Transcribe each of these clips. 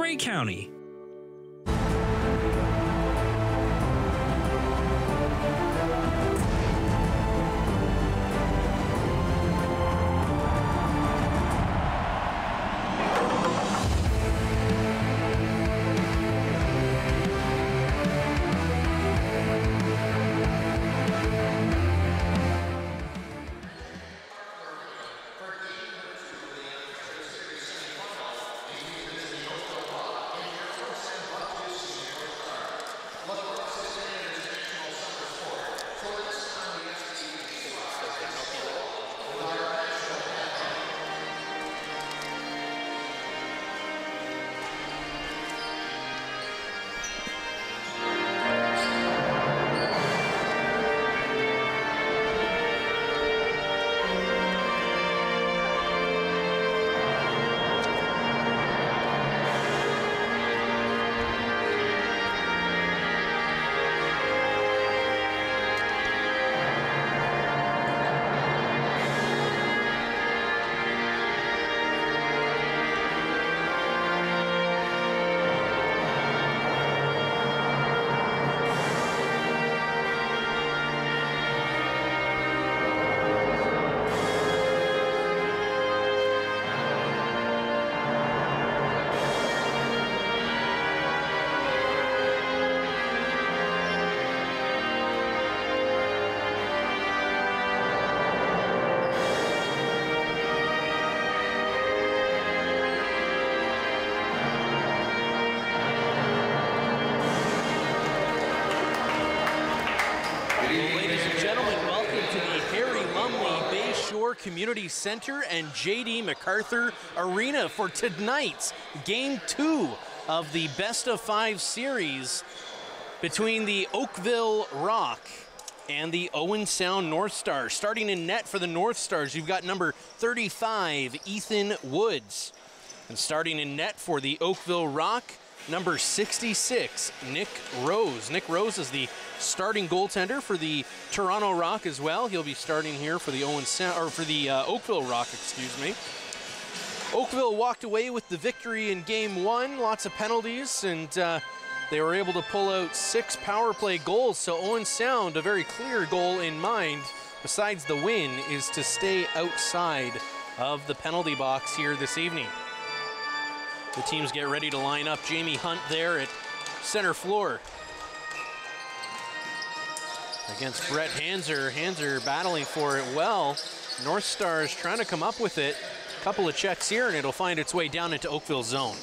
Grey County. Bayshore Community Center and J.D. MacArthur Arena for tonight's Game 2 of the Best of 5 series between the Oakville Rock and the Owen Sound North Stars. Starting in net for the North Stars, you've got number 35, Ethan Woods. And starting in net for the Oakville Rock, number 66, Nick Rose. Nick Rose is the starting goaltender for the Toronto Rock as well. He'll be starting here for the Oakville Rock, excuse me. Oakville walked away with the victory in Game 1, lots of penalties, and they were able to pull out 6 power play goals. So Owen Sound, a very clear goal in mind, besides the win, is to stay outside of the penalty box here this evening. The teams get ready to line up. Jamie Hunt there at center floor against Brett Hanser. Hanser battling for it well. North Stars trying to come up with it. A couple of checks here, and it'll find its way down into Oakville's zone.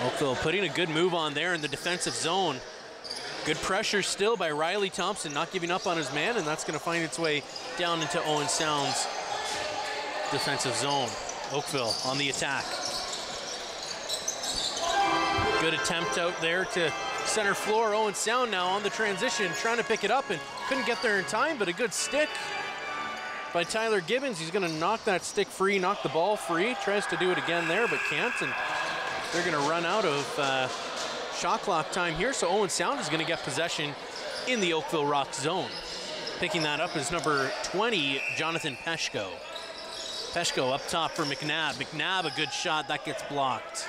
Oakville putting a good move on there in the defensive zone. Good pressure still by Riley Thompson, not giving up on his man, and that's going to find its way down into Owen Sound's defensive zone. Oakville on the attack. Good attempt out there to center floor. Owen Sound now on the transition, trying to pick it up and couldn't get there in time, but a good stick by Tyler Gibbons. He's going to knock that stick free, knock the ball free. Tries to do it again there, but can't, and they're going to run out of shot clock time here, so Owen Sound is going to get possession in the Oakville Rock zone. Picking that up is number 20, Jonathan Peshko. Peshko up top for McNabb. McNabb, a good shot, that gets blocked.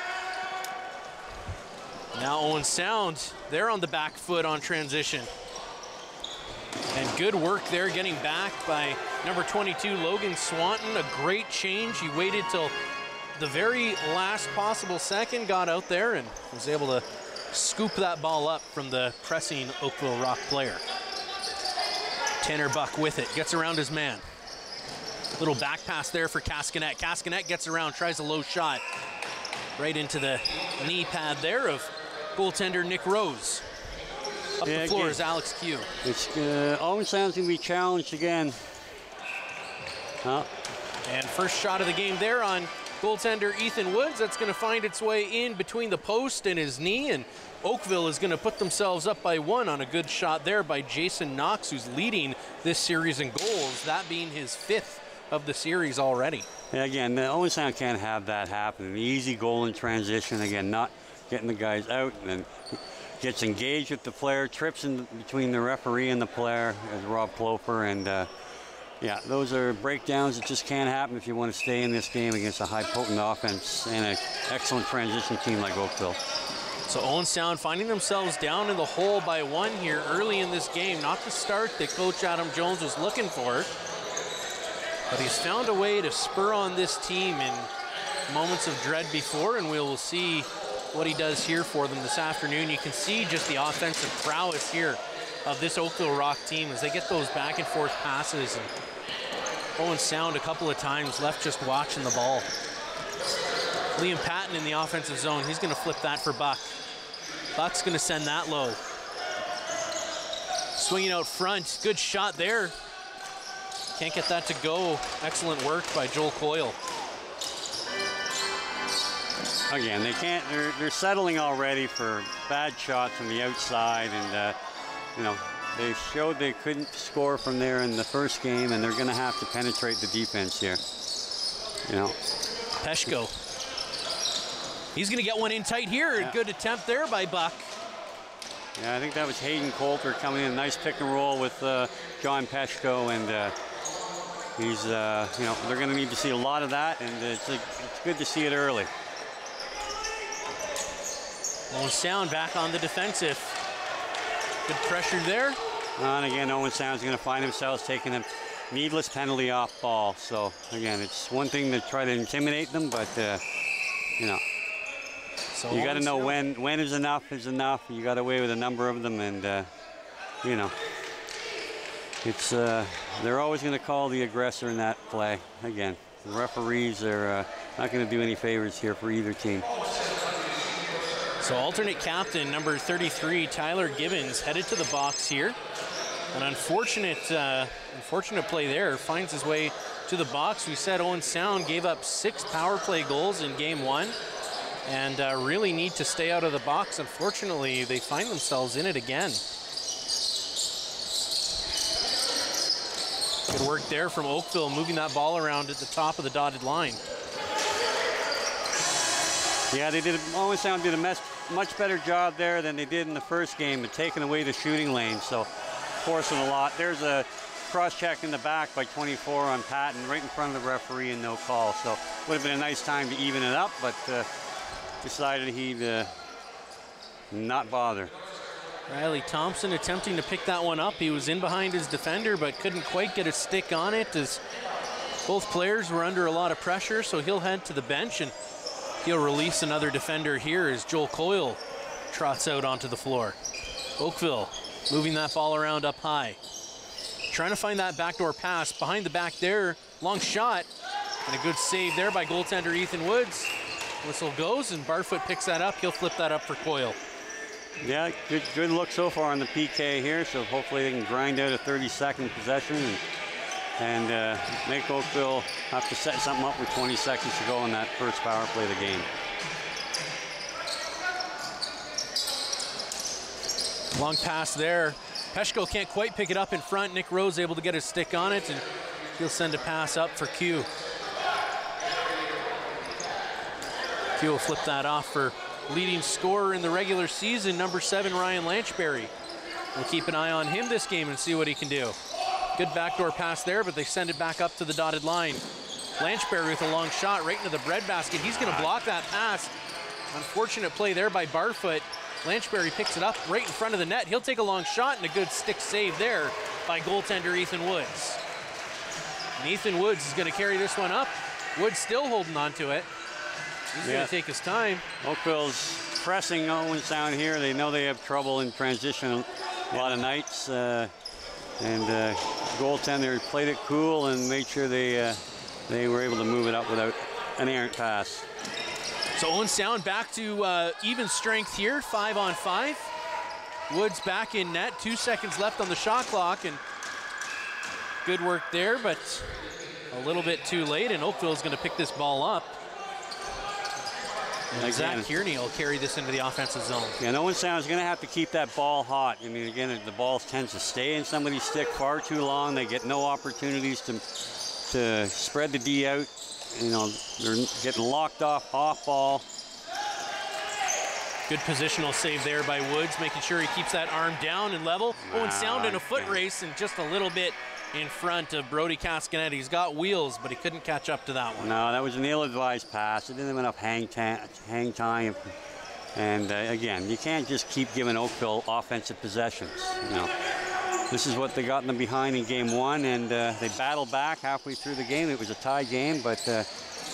Now Owen Sound, they're on the back foot on transition. And good work there getting back by number 22, Logan Swanton. A great change. He waited till the very last possible second, got out there and was able to scoop that ball up from the pressing Oakville Rock player. Tanner Buck with it, gets around his man. Little back pass there for Cascanet. Cascanet gets around, tries a low shot. Right into the knee pad there of goaltender Nick Rose. Up the floor is Alex Q. It's Owen Sound's going to be challenged again. And first shot of the game there on goaltender Ethan Woods. That's going to find its way in between the post and his knee, and Oakville is going to put themselves up by 1 on a good shot there by Jason Knox, who's leading this series in goals, that being his 5th of the series already. Yeah, again, the Owen Sound can't have that happen. An easy goal in transition, again, not getting the guys out, and then gets engaged with the player, trips in between the referee and the player, as Rob Plofer, and Yeah, those are breakdowns that just can't happen if you want to stay in this game against a high-potent offense and an excellent transition team like Oakville. So Owen Sound finding themselves down in the hole by 1 here early in this game. Not the start that Coach Adam Jones was looking for, but he's found a way to spur on this team in moments of dread before, and we will see what he does here for them this afternoon. You can see just the offensive prowess here of this Oakville Rock team as they get those back and forth passes. And Owen Sound a couple of times left just watching the ball. Liam Patton in the offensive zone. He's going to flip that for Buck. Buck's going to send that low. Swinging out front. Good shot there. Can't get that to go. Excellent work by Joel Coyle. Again, they can't. They're settling already for bad shots from the outside, and you know, they showed they couldn't score from there in the first game, and they're going to have to penetrate the defense here. You know, Peshko. He's going to get one in tight here. Yeah. Good attempt there by Buck. Yeah, I think that was Hayden Coulter coming in. Nice pick and roll with John Peshko, and he's, you know, they're going to need to see a lot of that, and it's good to see it early. Owen Sound back on the defensive. Good pressure there. And again, Owen Sound's going to find themselves taking a needless penalty off ball. So again, it's one thing to try to intimidate them, but you know, so you got to know when is enough is enough. You got away with a number of them, and you know, it's they're always going to call the aggressor in that play. Again, the referees are not going to do any favors here for either team. So alternate captain, number 33, Tyler Gibbons, headed to the box here. An unfortunate play there, finds his way to the box. We said Owen Sound gave up 6 power play goals in game 1 and really need to stay out of the box. Unfortunately, they find themselves in it again. Good work there from Oakville, moving that ball around at the top of the dotted line. Yeah, Owen Sound did a much better job there than they did in the first game of taking away the shooting lane, so forcing a lot. There's a cross-check in the back by 24 on Patton, right in front of the referee, and no call. So would have been a nice time to even it up, but decided he'd not bother. Riley Thompson attempting to pick that one up. He was in behind his defender, but couldn't quite get a stick on it as both players were under a lot of pressure, so he'll head to the bench, and he'll release another defender here as Joel Coyle trots out onto the floor. Oakville moving that ball around up high. Trying to find that backdoor pass. Behind the back there, long shot. And a good save there by goaltender Ethan Woods. Whistle goes and Barfoot picks that up. He'll flip that up for Coyle. Yeah, good look so far on the PK here, so hopefully they can grind out a 30-second possession and make Oakville have to set something up with 20 seconds to go in that first power play of the game. Long pass there. Peshko can't quite pick it up in front. Nick Rose able to get his stick on it, and he'll send a pass up for Q. Q will flip that off for leading scorer in the regular season, number 7, Ryan Lanchberry. We'll keep an eye on him this game and see what he can do. Good backdoor pass there, but they send it back up to the dotted line. Lanchberry with a long shot right into the breadbasket. He's going to block that pass. Unfortunate play there by Barfoot. Lanchberry picks it up right in front of the net. He'll take a long shot and a good stick save there by goaltender Ethan Woods. And Ethan Woods is going to carry this one up. Woods still holding on to it. He's going to take his time. Oakville's pressing Owen Sound here. They know they have trouble in transition a lot of nights. And goaltender played it cool and made sure they were able to move it up without an errant pass. So Owen Sound back to even strength here, 5-on-5. Woods back in net, 2 seconds left on the shot clock, and good work there, but a little bit too late, and Oakville's going to pick this ball up. And Zach Kearney will carry this into the offensive zone. Yeah, and Owen Sound is going to have to keep that ball hot. I mean, again, the ball tends to stay in somebody's stick far too long. They get no opportunities to spread the D out. You know, they're getting locked off ball. Good positional save there by Woods, making sure he keps that arm down and level. Owen Sound in a foot race and just a little bit in front of Brody Cascanetti. He's got wheels, but he couldn't catch up to that one. No, that was an ill-advised pass. It didn't have enough hang time. And again, you can't just keep giving Oakville offensive possessions. You know, this is what they got them behind in game one, and they battled back halfway through the game. It was a tie game, but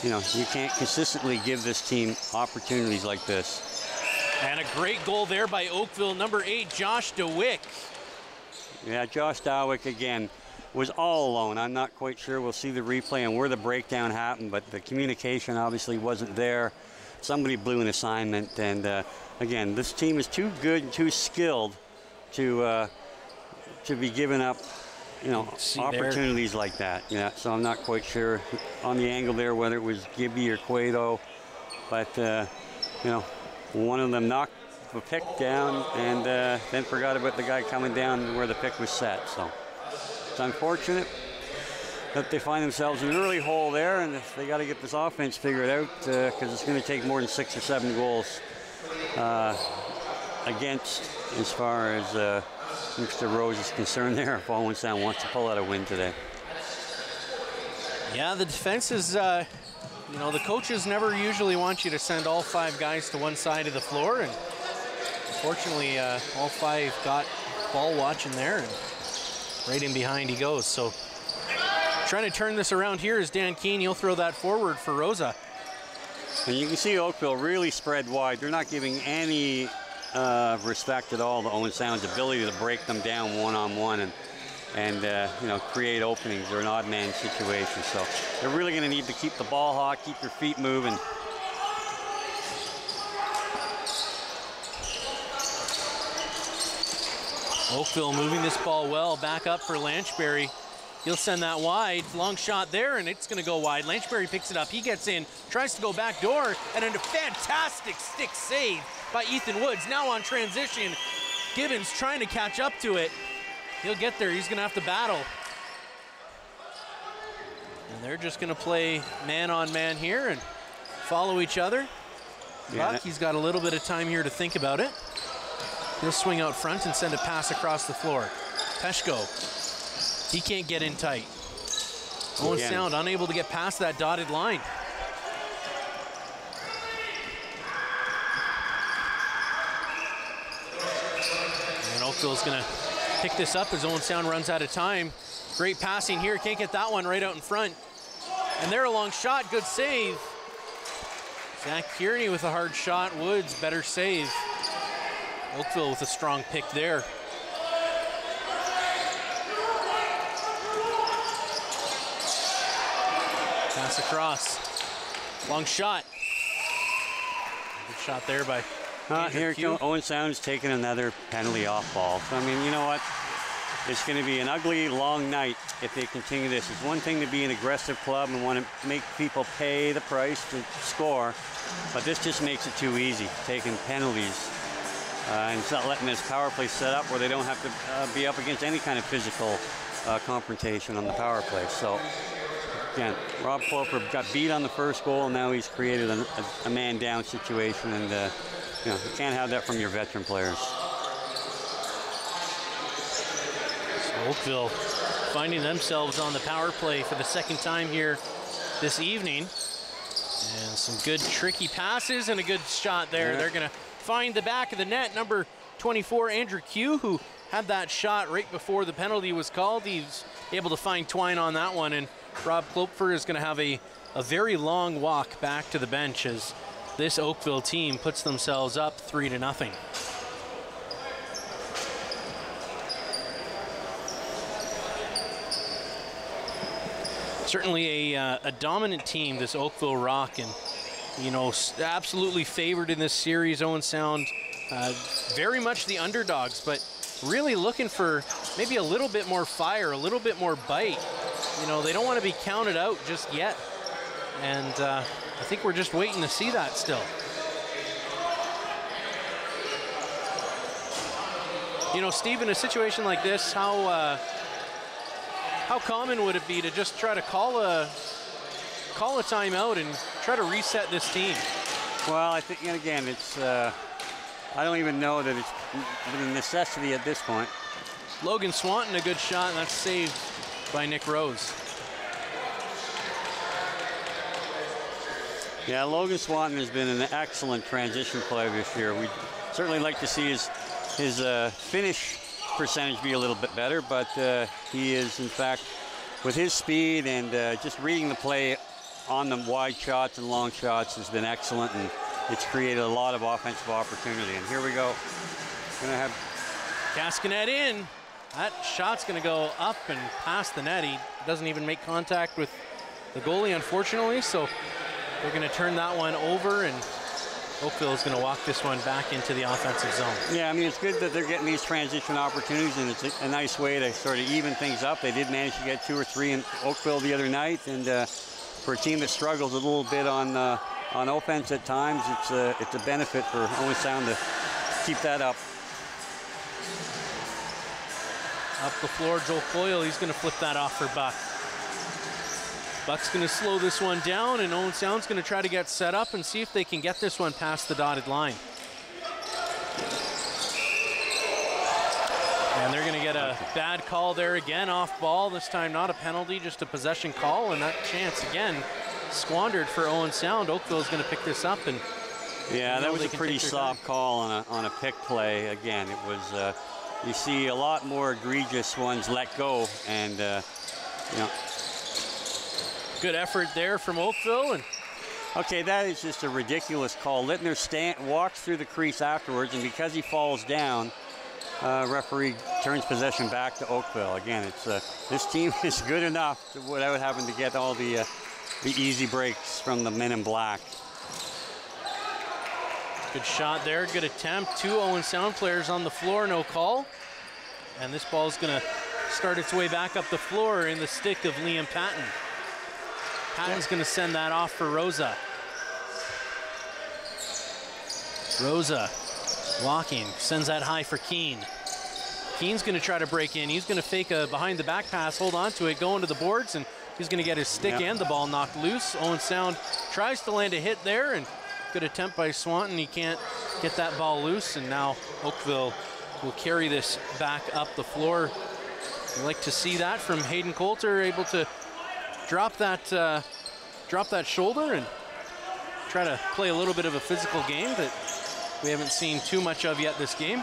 you know, you can't consistently give this team opportunities like this. And a great goal there by Oakville, number 8, Josh DeWick. Yeah, Josh DeWick again was all alone. I'm not quite sure. We'll see the replay and where the breakdown happened, but the communication obviously wasn't there. Somebody blew an assignment, and again, this team is too good and too skilled to be giving up, you know, opportunities there like that. Yeah, so I'm not quite sure on the angle there whether it was Gibby or Cueto, but you know, one of them knocked the pick down and then forgot about the guy coming down where the pick was set. So it's unfortunate that they find themselves in an early hole there, and they got to get this offense figured out because it's going to take more than 6 or 7 goals against, as far as Mr. Rose is concerned there, if Owen Sound wants to pull out a win today. Yeah, the defense is, you know, the coaches never usually want you to send all 5 guys to one side of the floor, and unfortunately all 5 got ball watching there, and right in behind he goes. So trying to turn this around here is Dan Keene. He'll throw that forward for Rosa. And you can see Oakville really spread wide. They're not giving any respect at all to Owen Sound's ability to break them down one-on-one and you know, create openings or an odd man situation. So they're really going to need to keep the ball hot, keep their feet moving. Oakville moving this ball well, back up for Lanchbury. He'll send that wide, long shot there, and it's going to go wide. Lanchbury picks it up, he gets in, tries to go back door, and a fantastic stick save by Ethan Woods. Now on transition, Gibbons trying to catch up to it. He'll get there, he's going to have to battle. And they're just going to play man on man here and follow each other. Yeah, Buck, he's got a little bit of time here to think about it. He'll swing out front and send a pass across the floor. Peshko, he can't get in tight. Owen Sound unable to get past that dotted line. And Oakville's gonna pick this up as Owen Sound runs out of time. Great passing here, can't get that one right out in front. And there, a long shot, good save. Zach Kearney with a hard shot, Woods, better save. Oakville with a strong pick there. Pass across. Long shot. Good shot there by here Owen Sound's taking another penalty off ball. So, I mean, you know what? It's going to be an ugly, long night if they continue this. It's one thing to be an aggressive club and want to make people pay the price to score, but this just makes it too easy, taking penalties. And it's not letting this power play set up where they don't have to be up against any kind of physical confrontation on the power play. So, again, Rob Cloper got beat on the first goal, and now he's created a man-down situation, and you know, you can't have that from your veteran players. So Oakville finding themselves on the power play for the second time here this evening. And some good tricky passes and a good shot there. Yeah. They're going to find the back of the net. Number 24, Andrew Q, who had that shot right before the penalty was called. He's able to find Twine on that one, and Rob Klopfer is going to have a very long walk back to the bench as this Oakville team puts themselves up 3-0. Certainly a dominant team, this Oakville Rock, and you know, absolutely favored in this series. Owen Sound, very much the underdogs, but really looking for maybe a little bit more fire, a little bit more bite. You know, they don't want to be counted out just yet. And I think we're just waiting to see that still. You know, Steve, in a situation like this, how common would it be to just try to call a timeout and try to reset this team? Well, I think, and again, it's I don't even know that it's a necessity at this point. Logan Swanton, a good shot, and that's saved by Nick Rose. Yeah, Logan Swanton has been an excellent transition player this year. We'd certainly like to see his finish percentage be a little bit better, but he is, in fact, with his speed and just reading the play on the wide shots and long shots has been excellent, and it's created a lot of offensive opportunity. And here we go. Gonna have Caskanet in. That shot's gonna go up and past the net. He doesn't even make contact with the goalie, unfortunately, so they're gonna turn that one over, and Oakville is gonna walk this one back into the offensive zone. Yeah, I mean, it's good that they're getting these transition opportunities, and it's a nice way to sort of even things up. They did manage to get 2 or 3 in Oakville the other night, and for a team that struggles a little bit on offense at times, it's a benefit for Owen Sound to keep that up. Up the floor, Joel Coyle, he's gonna flip that off for Buck. Buck's gonna slow this one down, and Owen Sound's gonna try to get set up and see if they can get this one past the dotted line. And they're gonna get a bad call there again, off ball. This time not a penalty, just a possession call, and that chance again squandered for Owen Sound. Oakville's gonna pick this up, and yeah, that was a pretty soft call on a pick play. Again, it was, you see a lot more egregious ones let go, and you know. Good effort there from Oakville. And okay, that is just a ridiculous call. Littner walks through the crease afterwards, and because he falls down, referee turns possession back to Oakville. Again, it's this team is good enough without having to get all the easy breaks from the men in black. Good shot there, good attempt. 2 Owen Sound players on the floor, no call. And this ball is gonna start its way back up the floor in the stick of Liam Patton. Patton's gonna send that off for Rosa. Rosa walking, sends that high for Keene. Keene's gonna try to break in. He's gonna fake a behind the back pass, hold on to it, go into the boards, and he's gonna get his stick and the ball knocked loose. Owen Sound tries to land a hit there, and good attempt by Swanton. He can't get that ball loose, and now Oakville will carry this back up the floor. We like to see that from Hayden Coulter, able to drop that shoulder and try to play a little bit of a physical game that we haven't seen too much of yet this game.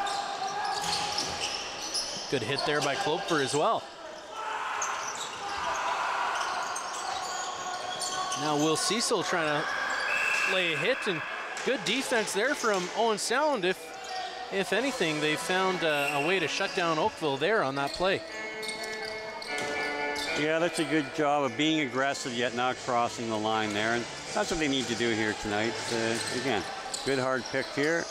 Good hit there by Klopfer as well. Now Will Cecil trying to lay a hit, and good defense there from Owen Sound. If anything, they found a way to shut down Oakville there on that play. Yeah, that's a good job of being aggressive yet not crossing the line there, and that's what they need to do here tonight. Again, good hard pick here.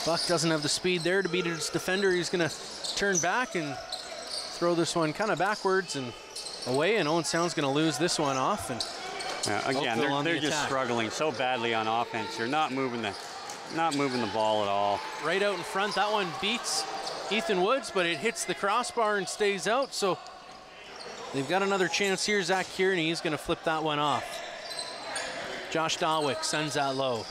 Buck doesn't have the speed there to beat his defender. He's gonna turn back and throw this one kind of backwards and away, and Owen Sound's gonna lose this one off. And yeah, again, they're just struggling so badly on offense. They're not moving the ball at all. Right out in front, that one beats Ethan Woods, but it hits the crossbar and stays out, so they've got another chance here. Zach Kearney is gonna flip that one off. Josh Dawick sends that low.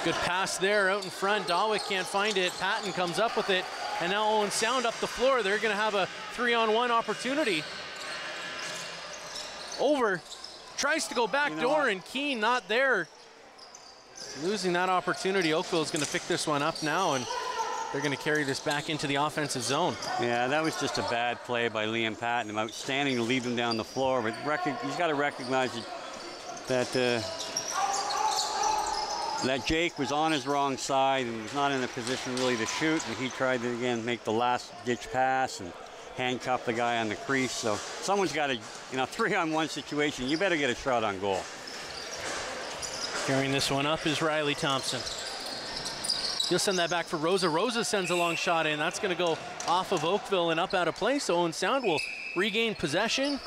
Good pass there out in front. Dawick can't find it. Patton comes up with it, and now Owen Sound up the floor. They're gonna have a 3-on-1 opportunity. Over, tries to go back door, and Keene not there. Losing that opportunity. Oakville is gonna pick this one up now, and they're gonna carry this back into the offensive zone. Yeah, that was just a bad play by Liam Patton. Outstanding to leave him down the floor, but he's got to recognize that Jake was on his wrong side and was not in a position really to shoot, and he tried to, again, make the last ditch pass and handcuff the guy on the crease. So someone's got to, 3-on-1 situation, you better get a shot on goal. Carrying this one up is Riley Thompson. He'll send that back for Rosa. Rosa sends a long shot in. That's gonna go off of Oakville and up out of play. So Owen Sound will regain possession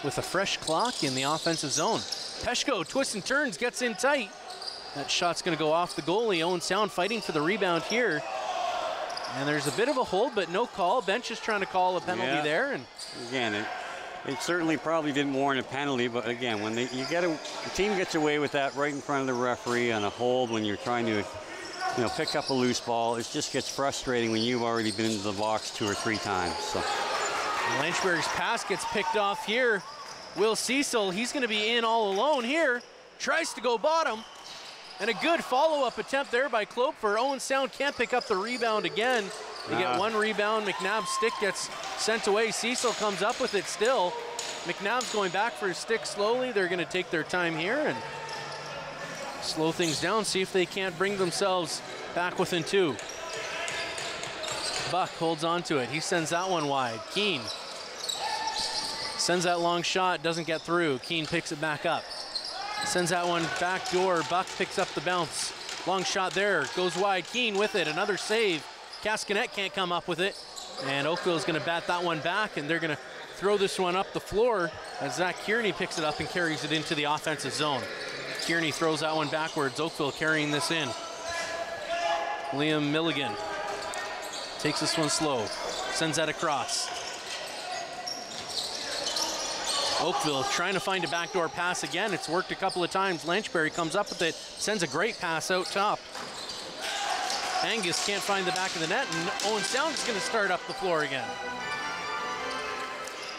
with a fresh clock in the offensive zone. Peshko twists and turns, gets in tight. That shot's gonna go off the goalie. Owen Sound fighting for the rebound here. And there's a bit of a hold, but no call. Bench is trying to call a penalty there. And again, it certainly probably didn't warrant a penalty, but again, when the team gets away with that right in front of the referee on a hold when you're trying to pick up a loose ball. It just gets frustrating when you've already been into the box 2 or 3 times. So Lynchburg's pass gets picked off here. Will Cecil, he's going to be in all alone here. Tries to go bottom. And a good follow-up attempt there by Klopfer. Owen Sound can't pick up the rebound again. They get 1 rebound. McNabb's stick gets sent away. Cecil comes up with it still. McNabb's going back for his stick slowly. They're going to take their time here and slow things down, see if they can't bring themselves back within 2. Buck holds on to it. He sends that one wide. Keene sends that long shot, doesn't get through. Keene picks it back up. Sends that one back door. Buck picks up the bounce. Long shot there, goes wide. Keene with it, another save. Cascanet can't come up with it. And Oakville's gonna bat that one back, and they're gonna throw this one up the floor as Zach Kearney picks it up and carries it into the offensive zone. Kearney throws that one backwards. Oakville carrying this in. Liam Milligan takes this one slow, sends that across. Oakville trying to find a backdoor pass again. It's worked a couple of times. Lanchbury comes up with it, sends a great pass out top. Angus can't find the back of the net, and Owen Sound is going to start up the floor again.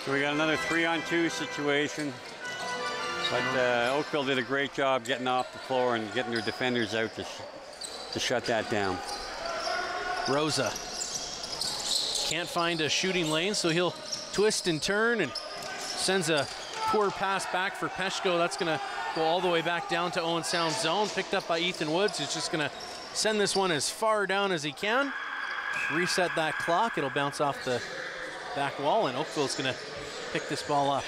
So we got another 3-on-2 situation. But Oakville did a great job getting off the floor and getting their defenders out to shut that down. Rosa can't find a shooting lane, so he'll twist and turn and sends a poor pass back for Peshko. That's going to go all the way back down to Owen Sound zone, picked up by Ethan Woods, who's just going to send this one as far down as he can. Reset that clock. It'll bounce off the back wall, and Oakville's going to pick this ball up.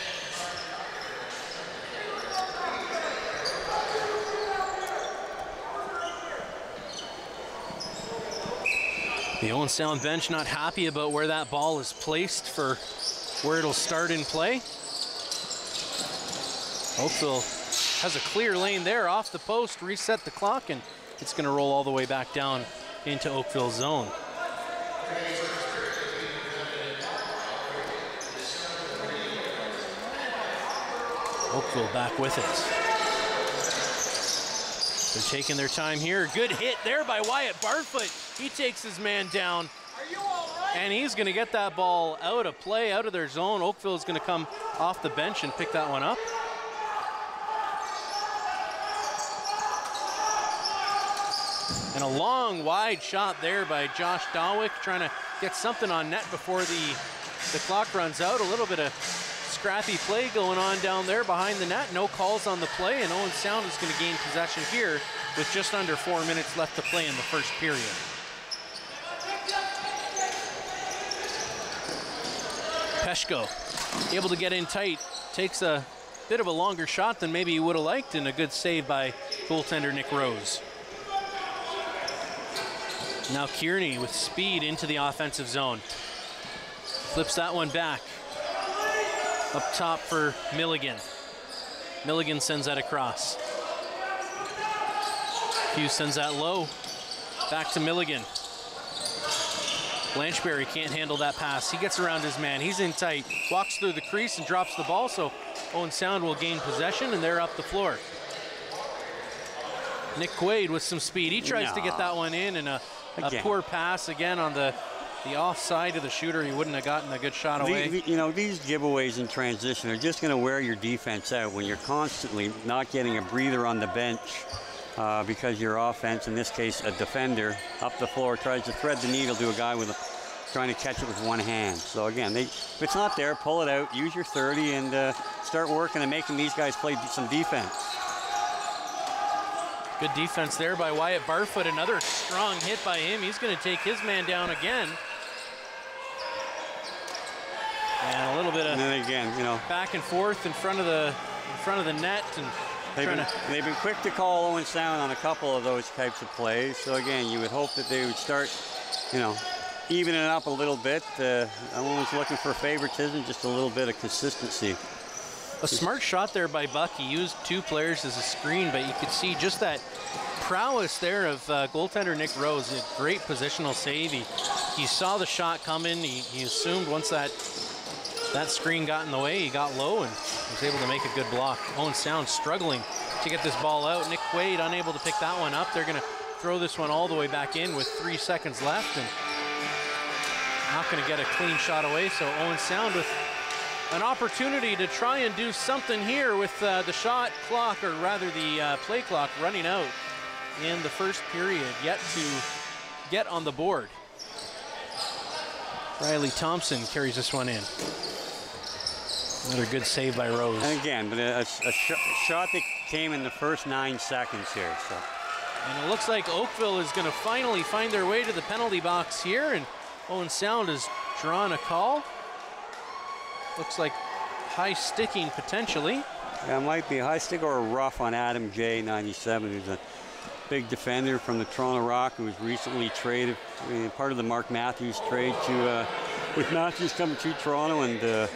The Owen Sound bench not happy about where that ball is placed for where it'll start in play. Oakville has a clear lane there off the post, reset the clock, and it's going to roll all the way back down into Oakville zone. Oakville back with it. They're taking their time here. Good hit there by Wyatt Barfoot. He takes his man down. And he's going to get that ball out of play, out of their zone. Oakville is going to come off the bench and pick that one up. And a long, wide shot there by Josh Dawick, trying to get something on net before the clock runs out. A little bit of scrappy play going on down there behind the net. No calls on the play, and Owen Sound is going to gain possession here with just under 4 minutes left to play in the first period. Peshko able to get in tight, takes a bit of a longer shot than maybe he would have liked, and a good save by goaltender Nick Rose. Now Kearney with speed into the offensive zone. Flips that one back. Up top for Milligan. Milligan sends that across. Hughes sends that low. Back to Milligan. Blanchberry can't handle that pass. He gets around his man. He's in tight. Walks through the crease and drops the ball, so Owen Sound will gain possession, and they're up the floor. Nick Quaid with some speed. He tries to get that one in, and a poor pass again on the offside of the shooter. He wouldn't have gotten a good shot away. These giveaways in transition are just going to wear your defense out when you're constantly not getting a breather on the bench because your offense, in this case a defender, up the floor tries to thread the needle to a guy trying to catch it with one hand. So again, if it's not there, pull it out, use your 30, and start working and making these guys play some defense. Good defense there by Wyatt Barfoot. Another strong hit by him. He's going to take his man down again. And a little bit of back and forth in front of the net, and they've been quick to call Owen Sound on a couple of those types of plays. So again, you would hope that they would start, evening it up a little bit. Owen's looking for favoritism, just a little bit of consistency. A smart shot there by Buck. He used 2 players as a screen, but you could see just that prowess there of goaltender Nick Rose. A great positional save. He saw the shot coming. He assumed once that screen got in the way, he got low and was able to make a good block. Owen Sound struggling to get this ball out. Nick Quaid unable to pick that one up. They're going to throw this one all the way back in with 3 seconds left, and not going to get a clean shot away. So Owen Sound with an opportunity to try and do something here with the shot clock, or rather the play clock, running out in the first period, yet to get on the board. Riley Thompson carries this one in. Another good save by Rose. And again, but a shot that came in the first 9 seconds here. So. And it looks like Oakville is going to finally find their way to the penalty box here, and Owen Sound has drawn a call. Looks like high sticking potentially. Yeah, it might be a high stick or a rough on Adam J, 97, who's a big defender from the Toronto Rock, who was recently traded, part of the Mark Matthews trade to, with Matthews coming to Toronto, and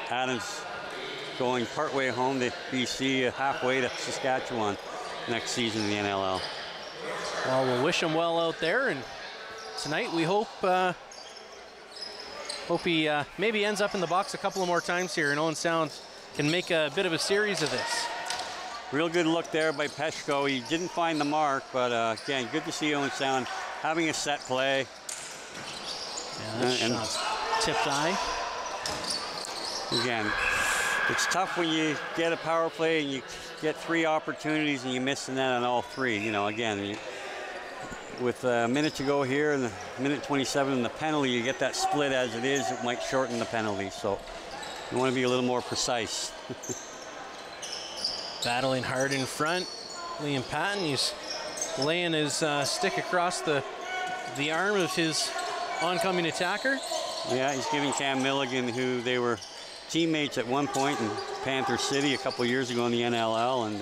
Adams going partway home to BC, halfway to Saskatchewan next season in the NLL. Well, we'll wish him well out there, and tonight we hope he maybe ends up in the box a couple of more times here, and Owen Sound can make a bit of a series of this. Real good look there by Peshko. He didn't find the mark, but again, good to see Owen Sound having a set play. Yeah, that shot's tipped eye. Again, it's tough when you get a power play and you get 3 opportunities and you miss the net on all 3. You know, again, with a minute to go here and a minute 27 in the penalty, you get that split as it is, it might shorten the penalty. So you want to be a little more precise. Battling hard in front, Liam Patton. He's laying his stick across the arm of his oncoming attacker. Yeah, he's giving Cam Milligan, who they were teammates at one point in Panther City a couple years ago in the NLL, and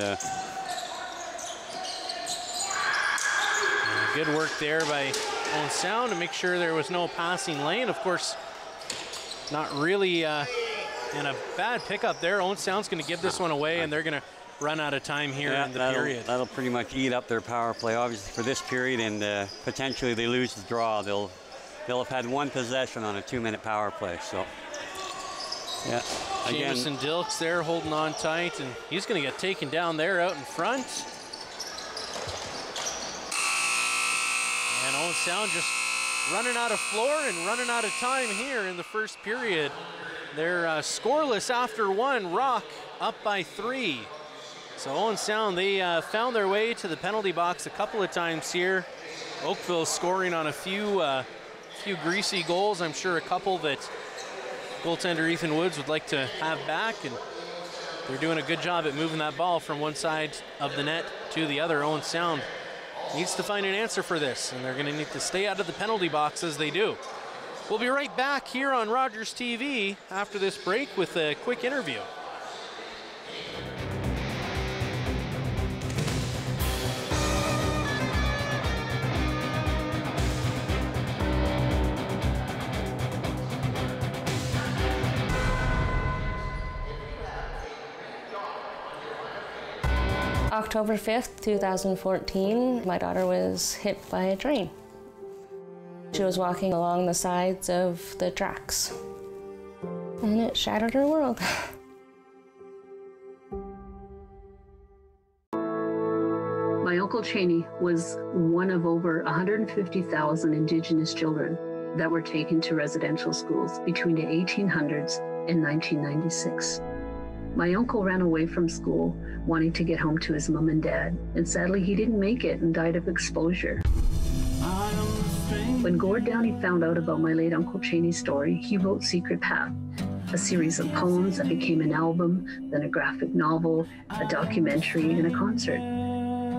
good work there by Owen Sound to make sure there was no passing lane. Of course, not really in a bad pickup there. Owen Sound's going to give this one away, and they're going to run out of time here in the period. That'll pretty much eat up their power play, obviously, for this period, and potentially they lose the draw. They'll have had 1 possession on a 2-minute power play. So, yeah. Jameson Dilks there holding on tight, and he's going to get taken down there out in front. And Owen Sound just running out of floor and running out of time here in the first period. They're scoreless after 1. Rock up by 3. So Owen Sound, they found their way to the penalty box a couple of times here. Oakville scoring on a few greasy goals. I'm sure a couple that goaltender Ethan Woods would like to have back, and they're doing a good job at moving that ball from one side of the net to the other. Owen Sound needs to find an answer for this, and they're going to need to stay out of the penalty box as they do. We'll be right back here on Rogers TV after this break with a quick interview. October 5th, 2014, my daughter was hit by a train. She was walking along the sides of the tracks, and it shattered her world. My Uncle Cheney was one of over 150,000 Indigenous children that were taken to residential schools between the 1800s and 1996. My uncle ran away from school wanting to get home to his mom and dad, and sadly he didn't make it and died of exposure. When Gord Downey found out about my late Uncle Cheney's story, he wrote Secret Path, a series of poems that became an album, then a graphic novel, a documentary, and a concert.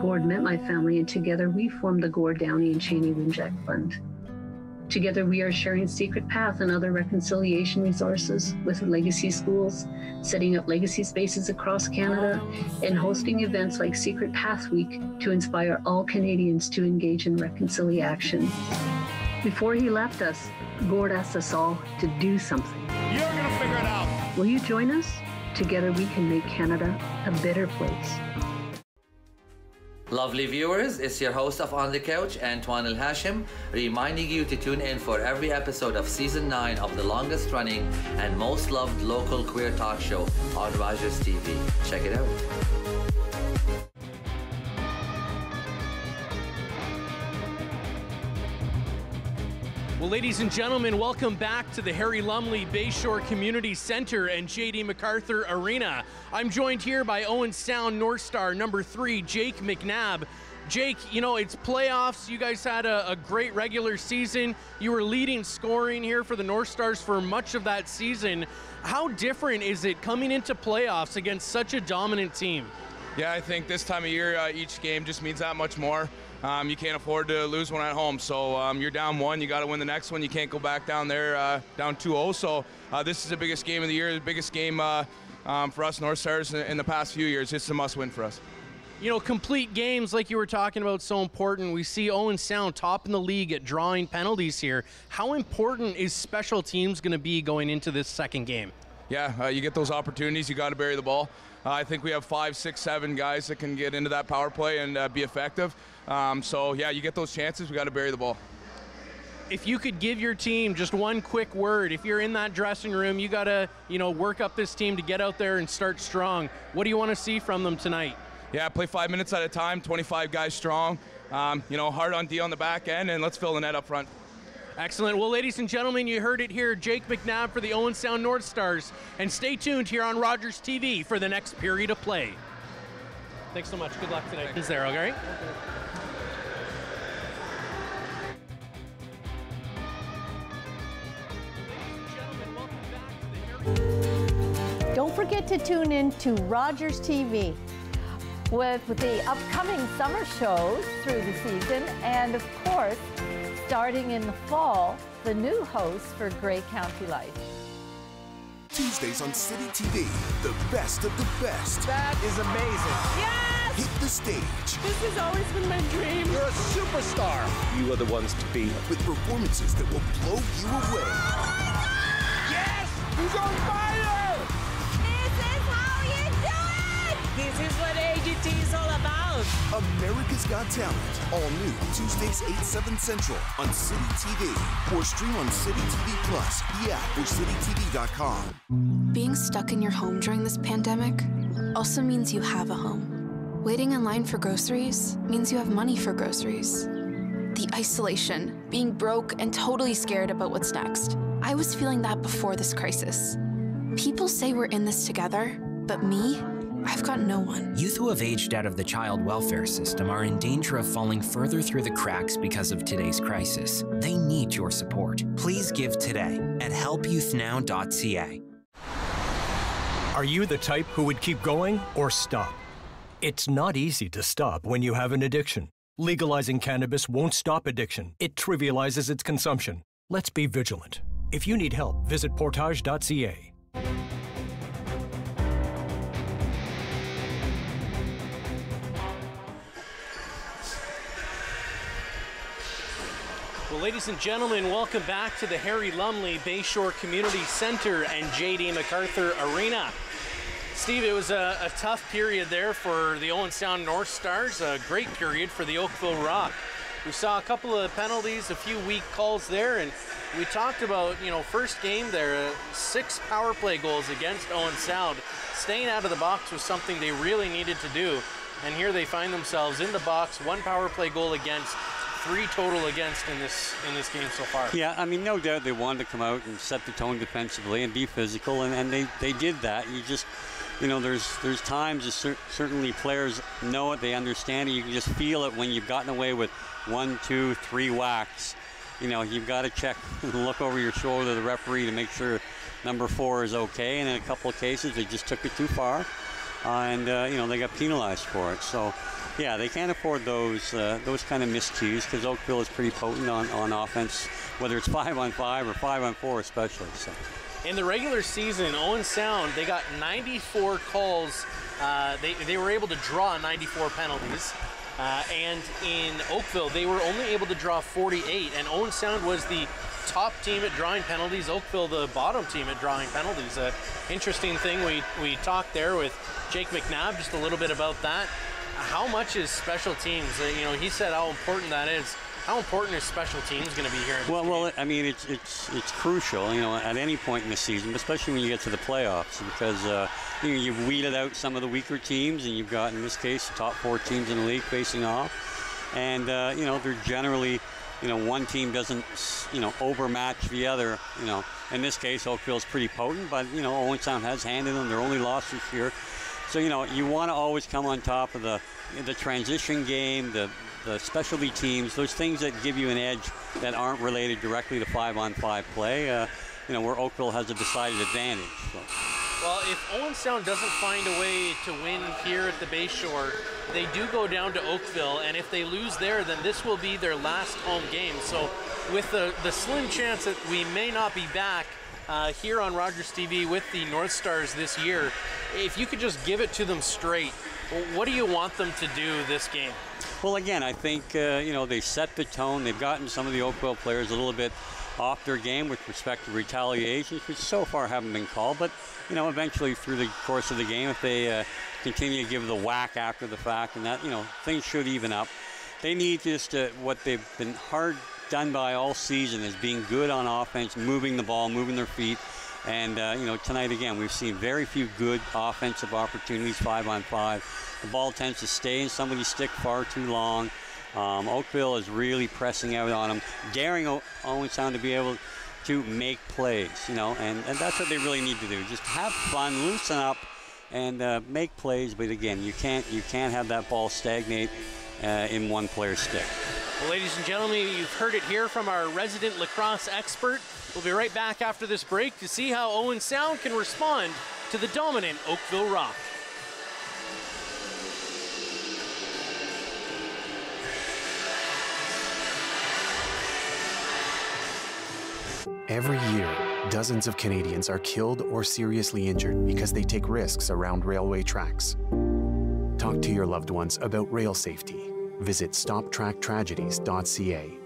Gord met my family, and together we formed the Gord Downey and Cheney Winjack Fund. Together we are sharing Secret Path and other reconciliation resources with legacy schools, setting up legacy spaces across Canada, and hosting events like Secret Path Week to inspire all Canadians to engage in reconciliation. Before he left us, Gord asked us all to do something. You're gonna figure it out. Will you join us? Together we can make Canada a better place. Lovely viewers, it's your host of On the Couch, Antoine El Hashim, reminding you to tune in for every episode of Season 9 of the longest running and most loved local queer talk show on Rogers TV. Check it out. Well, ladies and gentlemen, welcome back to the Harry Lumley Bayshore Community Center and J.D. MacArthur Arena. I'm joined here by Owen Sound North Star number 3, Jake McNabb. Jake, you know, it's playoffs. You guys had a great regular season. You were leading scoring here for the North Stars for much of that season. How different is it coming into playoffs against such a dominant team? Yeah, I think this time of year, each game just means that much more. You can't afford to lose one at home. So you're down 1, you got to win the next one. You can't go back down there down 2-0. So this is the biggest game of the year, the biggest game for us North Stars in the past few years. It's a must-win for us. You know, complete games like you were talking about, so important. We see Owen Sound top in the league at drawing penalties here. How important is special teams going to be going into this second game? Yeah, you get those opportunities, you got to bury the ball. I think we have 5, 6, 7 guys that can get into that power play and be effective. So, yeah, you get those chances, we got to bury the ball. If you could give your team just one quick word, if you're in that dressing room, you got to, you know, work up this team to get out there and start strong. What do you want to see from them tonight? Yeah, play 5 minutes at a time, 25 guys strong. You know, hard on D on the back end, and let's fill the net up front. Excellent. Well, ladies and gentlemen, you heard it here. Jake McNabb for the Owen Sound North Stars. And stay tuned here on Rogers TV for the next period of play. Thanks so much. Good luck today. Is there, all right? Don't forget to tune in to Rogers TV with the upcoming summer shows through the season, and of course, starting in the fall, the new host for Grey County Life. Tuesdays on City TV, the best of the best. That is amazing. Yes! Hit the stage. This has always been my dream. You're a superstar. You are the ones to beat. With performances that will blow you away. Yes! He's on fire! This is how you do it! This is what AGT is all about. America's Got Talent. All new Tuesdays 8, 7 Central on City TV. Or stream on City TV Plus, the app, or citytv.com. Being stuck in your home during this pandemic also means you have a home. Waiting in line for groceries means you have money for groceries. The isolation, being broke and totally scared about what's next. I was feeling that before this crisis. People say we're in this together, but me? I've got no one. Youth who have aged out of the child welfare system are in danger of falling further through the cracks because of today's crisis. They need your support. Please give today at helpyouthnow.ca. Are you the type who would keep going or stop? It's not easy to stop when you have an addiction. Legalizing cannabis won't stop addiction. It trivializes its consumption. Let's be vigilant. If you need help, visit portage.ca. Well, ladies and gentlemen, welcome back to the Harry Lumley Bayshore Community Center and J.D. MacArthur Arena. Steve, it was a tough period there for the Owen Sound North Stars, a great period for the Oakville Rock. We saw a couple of penalties, a few weak calls there, and we talked about, you know, first game there, 6 power play goals against Owen Sound. Staying out of the box was something they really needed to do, and here they find themselves in the box, 1 power play goal against, 3 total against in this game so far. Yeah, I mean, no doubt they wanted to come out and set the tone defensively and be physical, and they did that. You just, you know, there's times certainly players know it, they understand it. You can just feel it when you've gotten away with 1, 2, 3 whacks. You know, you've got to check and look over your shoulder to the referee to make sure number 4 is okay. And in a couple of cases, they just took it too far, and you know, they got penalized for it. So, yeah, they can't afford those kind of miscues, because Oakville is pretty potent on offense, whether it's 5-on-5 or 5-on-4 especially. So. In the regular season, Owen Sound, they got 94 calls. They were able to draw 94 penalties. And in Oakville, they were only able to draw 48. And Owen Sound was the top team at drawing penalties. Oakville, the bottom team at drawing penalties. Interesting thing, we talked there with Jake McNabb just a little bit about that. How much is special teams? You know, he said how important that is. How important is special teams going to be here? Well, I mean, it's crucial, you know, at any point in the season, especially when you get to the playoffs, because you know, you've weeded out some of the weaker teams, and you've got, in this case, the top 4 teams in the league facing off, and you know, they're generally one team doesn't, overmatch the other. In this case, Oakville's pretty potent, but, Owen Sound has handed them their only loss this year. So, you want to always come on top of the transition game, the specialty teams, those things that give you an edge that aren't related directly to 5-on-5 play, where Oakville has a decided advantage. So. Well, if Owen Sound doesn't find a way to win here at the Bayshore, they do go down to Oakville, and if they lose there, then this will be their last home game. So with the slim chance that we may not be back here on Rogers TV with the North Stars this year, if you could just give it to them straight, what do you want them to do this game? Well, again, I think, they set the tone. They've gotten some of the Oakville players a little bit off their game with respect to retaliations, which so far haven't been called. But, eventually through the course of the game, if they continue to give the whack after the fact, and that, things should even up. They need just what they've been hard done by all season is being good on offense, moving the ball, moving their feet. And, tonight, again, we've seen very few good offensive opportunities, 5-on-5. The ball tends to stay in somebody's stick far too long. Oakville is really pressing out on them, daring Owen Sound to be able to make plays, and that's what they really need to do. Just have fun, loosen up, and make plays. But again, you can't have that ball stagnate in one player's stick. Well, ladies and gentlemen, you've heard it here from our resident lacrosse expert. We'll be right back after this break to see how Owen Sound can respond to the dominant Oakville Rock. Every year, dozens of Canadians are killed or seriously injured because they take risks around railway tracks. Talk to your loved ones about rail safety. Visit stoptracktragedies.ca.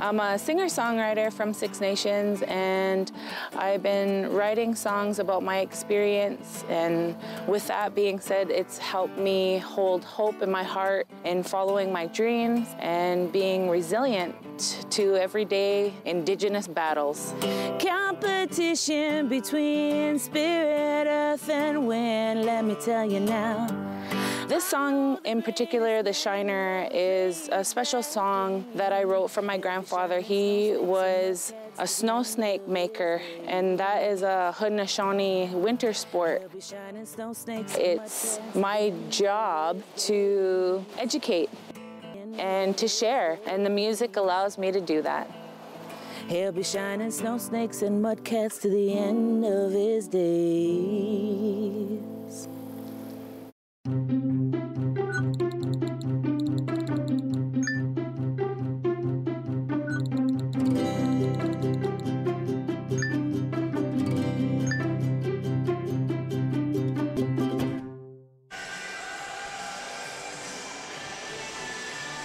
I'm a singer-songwriter from Six Nations, and I've been writing songs about my experience, and with that being said, it's helped me hold hope in my heart in following my dreams and being resilient to everyday Indigenous battles. Competition between spirit, earth, and wind, let me tell you now. This song in particular, The Shiner, is a special song that I wrote for my grandfather. He was a snow snake maker, and that is a Haudenosaunee winter sport. It's my job to educate and to share, and the music allows me to do that. He'll be shining snow snakes and mud cats to the end of his days.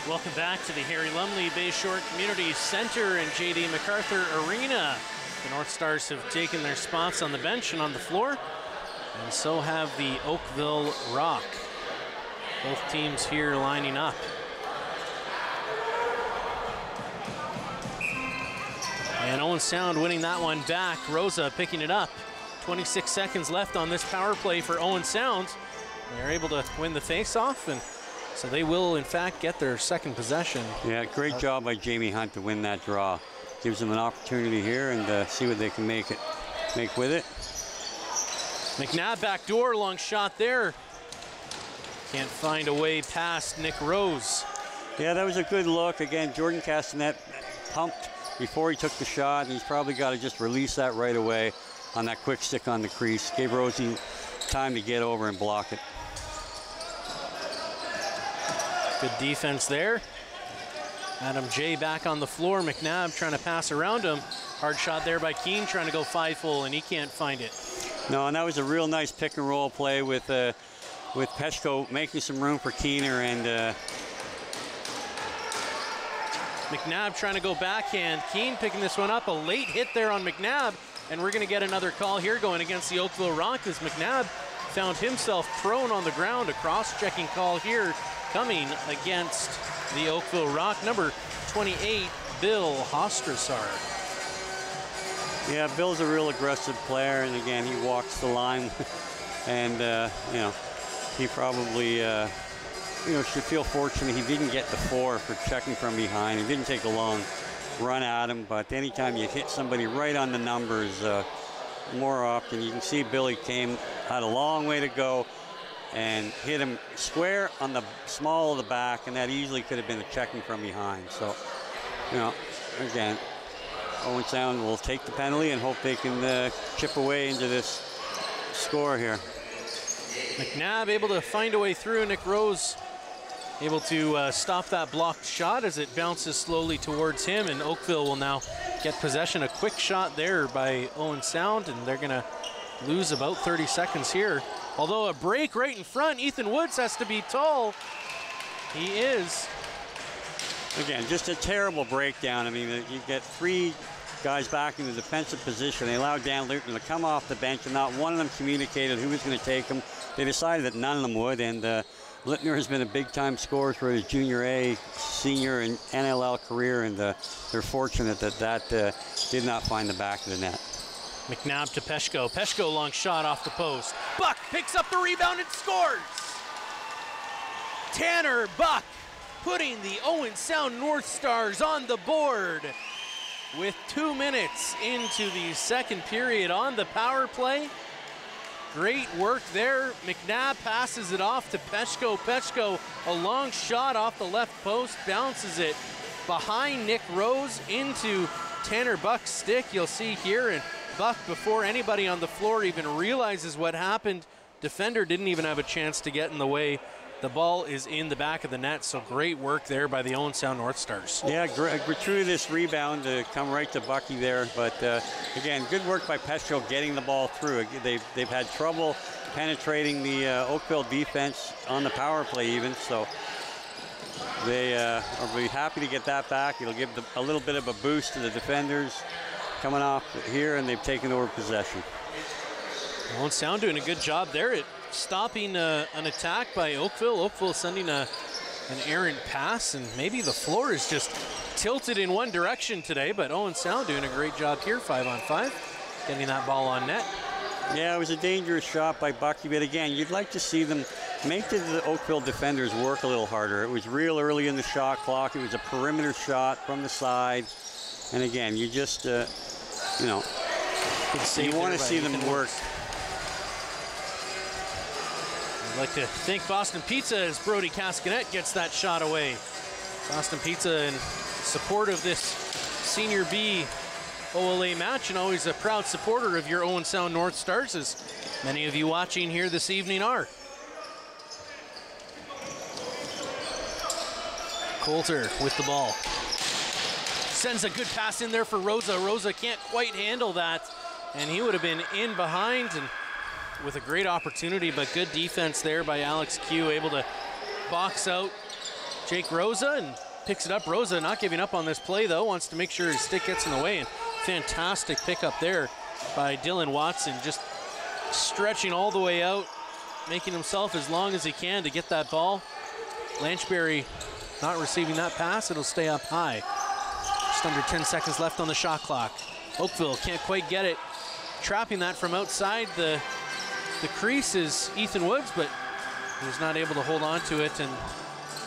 Welcome back to the Harry Lumley Bayshore Community Center and J.D. MacArthur Arena. The North Stars have taken their spots on the bench and on the floor, and so have the Oakville Rock. Both teams here lining up. And Owen Sound winning that one back. Rosa picking it up. 26 seconds left on this power play for Owen Sound. They're able to win the face-off, and so they will, in fact, get their second possession. Yeah, great job by Jamie Hunt to win that draw. Gives them an opportunity here and see what they can make with it. McNabb backdoor, long shot there. Can't find a way past Nick Rose. Yeah, that was a good look. Again, Jordan Castanet pumped before he took the shot, and he's probably got to just release that right away on that quick stick on the crease. Gave Rosie time to get over and block it. Good defense there. Adam J back on the floor. McNabb trying to pass around him. Hard shot there by Keane, trying to go 5-full, and he can't find it. No, and that was a real nice pick and roll play with Peshko making some room for Keener, and McNabb trying to go backhand. Keane picking this one up. A late hit there on McNabb, and we're going to get another call here going against the Oakville Rock as McNabb found himself prone on the ground. A cross-checking call here coming against the Oakville Rock. Number 28, Bill Hostrasar. Yeah, Bill's a real aggressive player, and again, he walks the line, and you know, he probably you know, should feel fortunate he didn't get the 4 for checking from behind. He didn't take a long run at him, but anytime you hit somebody right on the numbers, more often, you can see Billy had a long way to go and hit him square on the small of the back, and that easily could have been a checking from behind. So, you know, again, Owen Sound will take the penalty and hope they can chip away into this score here. McNabb able to find a way through. Nick Rose able to stop that blocked shot as it bounces slowly towards him, and Oakville will now get possession. A quick shot there by Owen Sound, and they're gonna lose about 30 seconds here. Although a break right in front, Ethan Woods has to be tall. He is. Again, just a terrible breakdown. I mean, you get 3 guys back in the defensive position. They allowed Dan Luton to come off the bench, and not one of them communicated who was going to take him. They decided that none of them would, and Littner has been a big-time scorer for his junior A, senior, and NLL career, and they're fortunate that did not find the back of the net. McNabb to Peshko. Peshko, long shot off the post. Buck picks up the rebound and scores! Tanner Buck putting the Owen Sound North Stars on the board with 2 minutes into the second period on the power play. Great work there. McNabb passes it off to Peshko. Peshko, a long shot off the left post, bounces it behind Nick Rose into Tanner Buck's stick. You'll see here, and Buck, before anybody on the floor even realizes what happened, defender didn't even have a chance to get in the way. The ball is in the back of the net, so great work there by the Owen Sound North Stars. Yeah, gratuitous rebound to come right to Bucky there, but again, good work by Peshko getting the ball through. They've had trouble penetrating the Oakville defense on the power play even, so they are really happy to get that back. It'll give a little bit of a boost to the defenders coming off here, and they've taken over possession. Owen Sound doing a good job there at stopping an attack by Oakville. Oakville sending an errant pass, and maybe the floor is just tilted in one direction today, but Owen Sound doing a great job here, 5-on-5, getting that ball on net. Yeah, it was a dangerous shot by Bucky, but again, you'd like to see them make the Oakville defenders work a little harder. It was real early in the shot clock. It was a perimeter shot from the side, and again, you just, you know, you want to see them work. I'd like to thank Boston Pizza as Brody Cascanet gets that shot away. Boston Pizza in support of this Senior B OLA match, and always a proud supporter of your Owen Sound North Stars, as many of you watching here this evening are. Coulter with the ball. Sends a good pass in there for Rosa. Rosa can't quite handle that, and he would have been in behind and with a great opportunity, but good defense there by Alex Q, able to box out Jake Rosa and picks it up. Rosa not giving up on this play though, wants to make sure his stick gets in the way, and fantastic pickup there by Dylan Watson, just stretching all the way out, making himself as long as he can to get that ball. Lanchberry not receiving that pass, it'll stay up high. Just under 10 seconds left on the shot clock. Oakville can't quite get it. Trapping that from outside the crease is Ethan Woods, but he's not able to hold on to it, and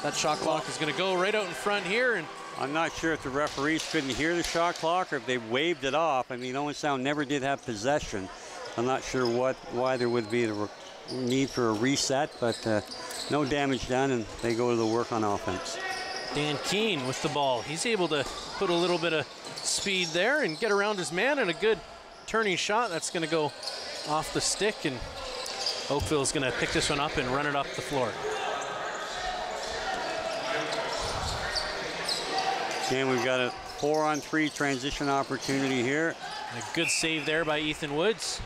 that shot clock is going to go right out in front here. And I'm not sure if the referees couldn't hear the shot clock or if they waved it off. I mean, Owen Sound never did have possession. I'm not sure why there would be the need for a reset, but no damage done, and they go to the work on offense. Dan Keene with the ball. He's able to put a little bit of speed there and get around his man, and a good turning shot that's going to go off the stick, and Oakville's going to pick this one up and run it up the floor. Again, we've got a 4-on-3 transition opportunity here. And a good save there by Ethan Woods.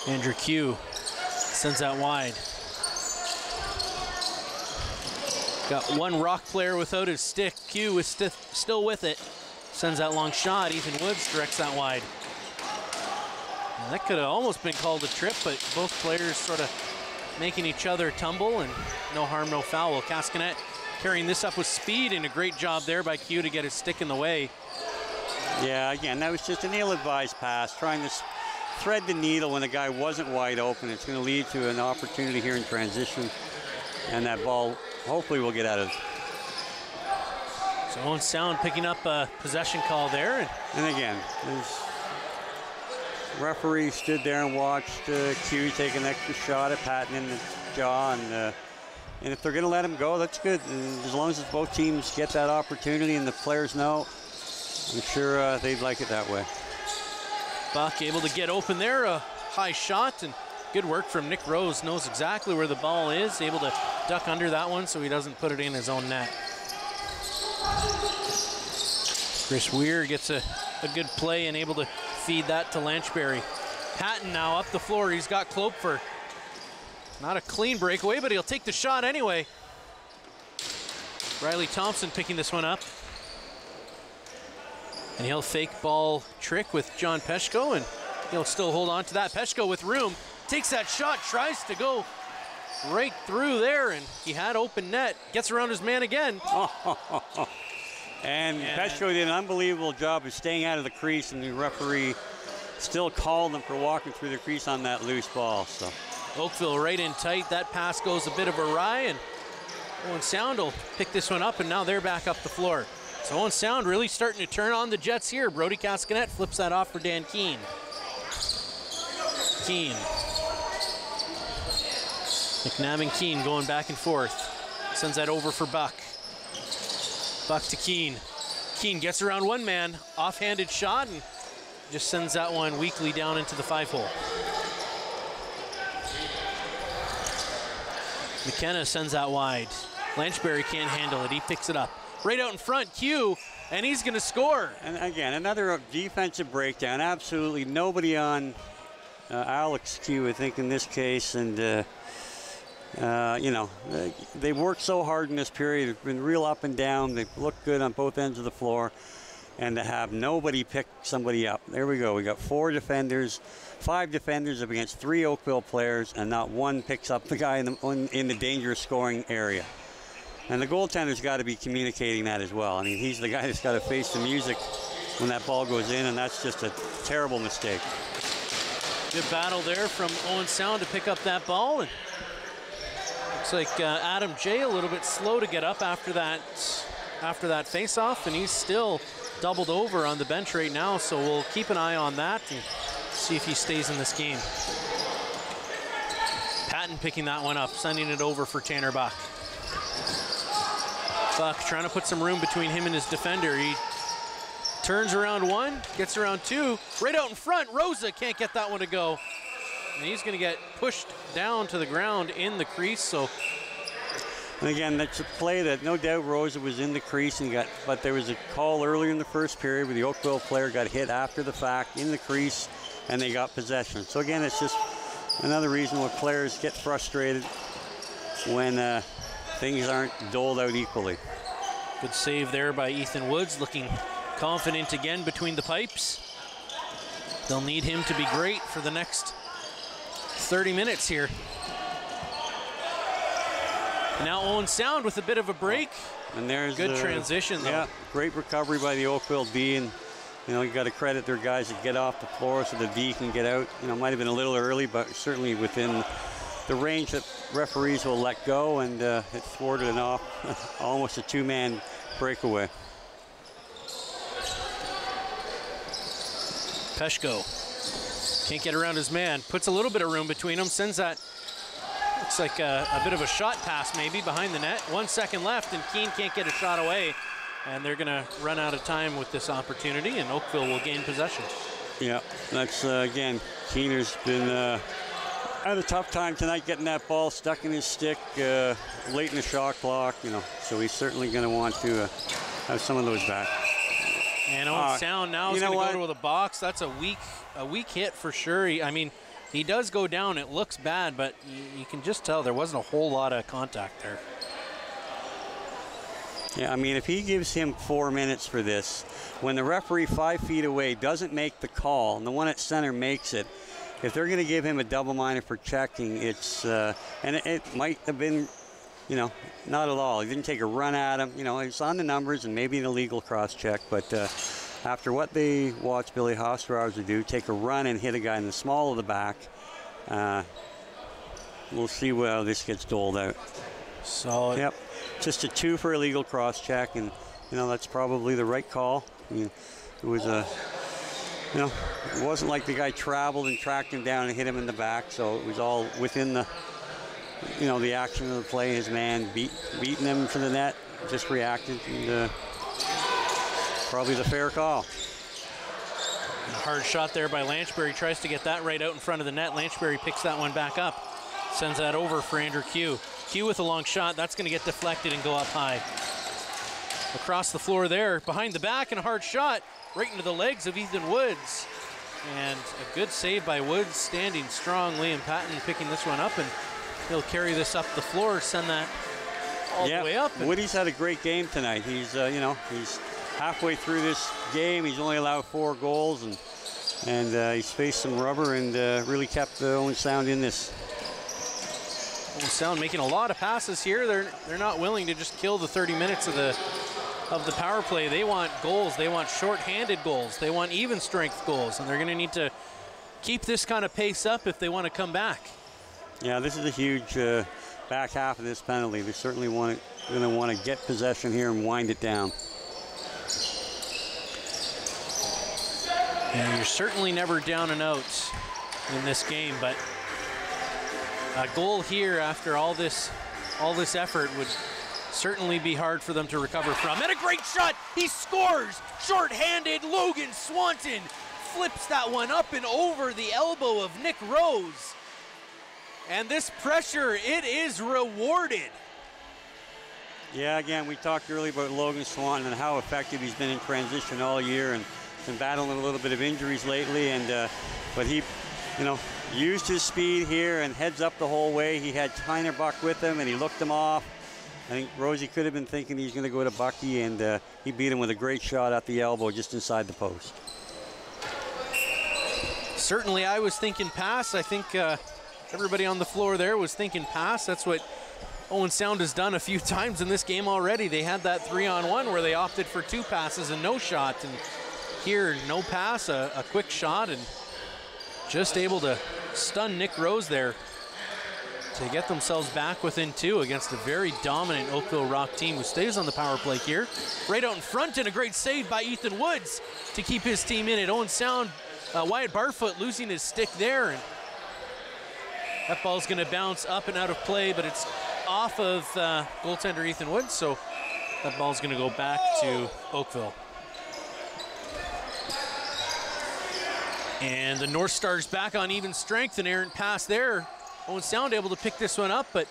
Andrew Q sends that wide. Got one Rock player without his stick. Q is still with it. Sends that long shot. Ethan Woods directs that wide. And that could have almost been called a trip, but both players sort of making each other tumble, and no harm, no foul. Cascanet carrying this up with speed, and a great job there by Q to get his stick in the way. Yeah, again, that was just an ill-advised pass, trying to thread the needle when the guy wasn't wide open. It's going to lead to an opportunity here in transition, and that ball hopefully will get out of. So Owen Sound picking up a possession call there. And again, this referee stood there and watched Q take an extra shot at Patton in the jaw, and if they're going to let him go, that's good. And as long as both teams get that opportunity and the players know, I'm sure they'd like it that way. Buck able to get open there, a high shot, and good work from Nick Rose. Knows exactly where the ball is, able to duck under that one so he doesn't put it in his own net. Chris Weir gets a good play and able to feed that to Lanchbury. Patton now up the floor. He's got Klopfer. Not a clean breakaway, but he'll take the shot anyway. Riley Thompson picking this one up. And he'll fake ball trick with John Peshko, and he'll still hold on to that. Peshko with room, takes that shot, tries to go right through there, and he had open net. Gets around his man again. And Peshko did an unbelievable job of staying out of the crease, and the referee still called him for walking through the crease on that loose ball. So Oakville right in tight. That pass goes a bit of awry, and Owen Sound will pick this one up, and now they're back up the floor. So Owen Sound really starting to turn on the Jets here. Brody Cascanet flips that off for Dan Keene. Keene. McNabb and Keene going back and forth. Sends that over for Buck. Buck to Keene. Keene gets around one man, offhanded shot, and just sends that one weakly down into the 5-hole. McKenna sends that wide. Lanchbury can't handle it. He picks it up. Right out in front, Q, and he's going to score. And again, another defensive breakdown. Absolutely nobody on Alex Q, I think, in this case. And, you know, they worked so hard in this period. It's been real up and down. They've looked good on both ends of the floor. And to have nobody pick somebody up. There we go. We got 5 defenders up against 3 Oakville players, and not one picks up the guy in the dangerous scoring area. And the goaltender's got to be communicating that as well. I mean, he's the guy that's got to face the music when that ball goes in, and that's just a terrible mistake. Good battle there from Owen Sound to pick up that ball. And looks like Adam J a little bit slow to get up after that face-off, and he's still doubled over on the bench right now, so we'll keep an eye on that and see if he stays in this game. Patton picking that one up, sending it over for Tanner Buck. Buck trying to put some room between him and his defender. He turns around one, gets around two, right out in front. Rosa can't get that one to go. And he's going to get pushed down to the ground in the crease. So, and again, that's a play that no doubt Rosa was in the crease and but there was a call earlier in the first period where the Oakville player got hit after the fact in the crease, and they got possession. So again, it's just another reason why players get frustrated when things aren't doled out equally. Good save there by Ethan Woods, looking confident again between the pipes. They'll need him to be great for the next 30 minutes here. Now Owen Sound with a bit of a break. And there's good transition though. Yeah, great recovery by the Oakville D, and you know, you got to credit their guys that get off the floor so the D can get out. You know, might have been a little early, but certainly within the range that referees will let go, and it thwarted an almost a 2-man breakaway. Peshko can't get around his man, puts a little bit of room between them, sends that, looks like a bit of a shot pass maybe behind the net. 1 second left, and Keene can't get a shot away, and they're going to run out of time with this opportunity, and Oakville will gain possession. Yeah, that's again, Keener's been had a tough time tonight getting that ball stuck in his stick late in the shot clock, you know, so he's certainly going to want to have some of those back. And Owen Sound now is going to go to the box. That's a weak hit for sure. I mean, he does go down. It looks bad, but you can just tell there wasn't a whole lot of contact there. Yeah, I mean, if he gives him 4 minutes for this, when the referee 5 feet away doesn't make the call, and the one at center makes it, if they're going to give him a double minor for checking, it's and it might have been you know, not at all. He didn't take a run at him. You know, it's on the numbers and maybe an illegal cross-check, but after what they watched Billy Hofstrauser do, take a run and hit a guy in the small of the back, we'll see how this gets doled out. So, yep, just a 2 for illegal cross-check, and, you know, that's probably the right call. I mean, it was a, you know, it wasn't like the guy traveled and tracked him down and hit him in the back, so it was all within the, you know, the action of the play. His man beating him to the net, just reacted, and probably the fair call. A hard shot there by Lanchbury, tries to get that right out in front of the net. Lanchbury picks that one back up, sends that over for Andrew Q. Q with a long shot, that's going to get deflected and go up high. Across the floor there, behind the back, and a hard shot right into the legs of Ethan Woods. And a good save by Woods, standing strong. Liam Patton picking this one up, and he'll carry this up the floor, send that all the way up. Woody's had a great game tonight. He's, you know, he's halfway through this game. He's only allowed 4 goals, and he's faced some rubber and really kept Owen Sound in this. Owen Sound making a lot of passes here. They're not willing to just kill the 30 minutes of the power play. They want goals. They want short-handed goals. They want even strength goals, and they're going to need to keep this kind of pace up if they want to come back. Yeah, this is a huge back half of this penalty. They certainly going to want to get possession here and wind it down. Yeah, you're certainly never down and out in this game, but a goal here after all this effort would certainly be hard for them to recover from. And a great shot, he scores! Short-handed Logan Swanton flips that one up and over the elbow of Nick Rose. And this pressure, it is rewarded. Yeah, again, we talked earlier about Logan Swanton and how effective he's been in transition all year, and been battling a little bit of injuries lately, and but he, you know, used his speed here and heads up the whole way. He had Tyner Buck with him, and he looked him off. I think Rosie could have been thinking he's going to go to Bucky, and he beat him with a great shot at the elbow just inside the post. Certainly I was thinking pass. I think everybody on the floor there was thinking pass. That's what Owen Sound has done a few times in this game already. They had that 3-on-1 where they opted for 2 passes and no shot, and here no pass, a quick shot, and just able to stun Nick Rose there to get themselves back within 2 against a very dominant Oakville Rock team who stays on the power play here. Right out in front, and a great save by Ethan Woods to keep his team in it. Owen Sound, Wyatt Barfoot losing his stick there, and that ball's going to bounce up and out of play, but it's off of goaltender Ethan Woods, so that ball's going to go back to Oakville. And the North Stars back on even strength, an errant pass there. Owen Sound able to pick this one up, but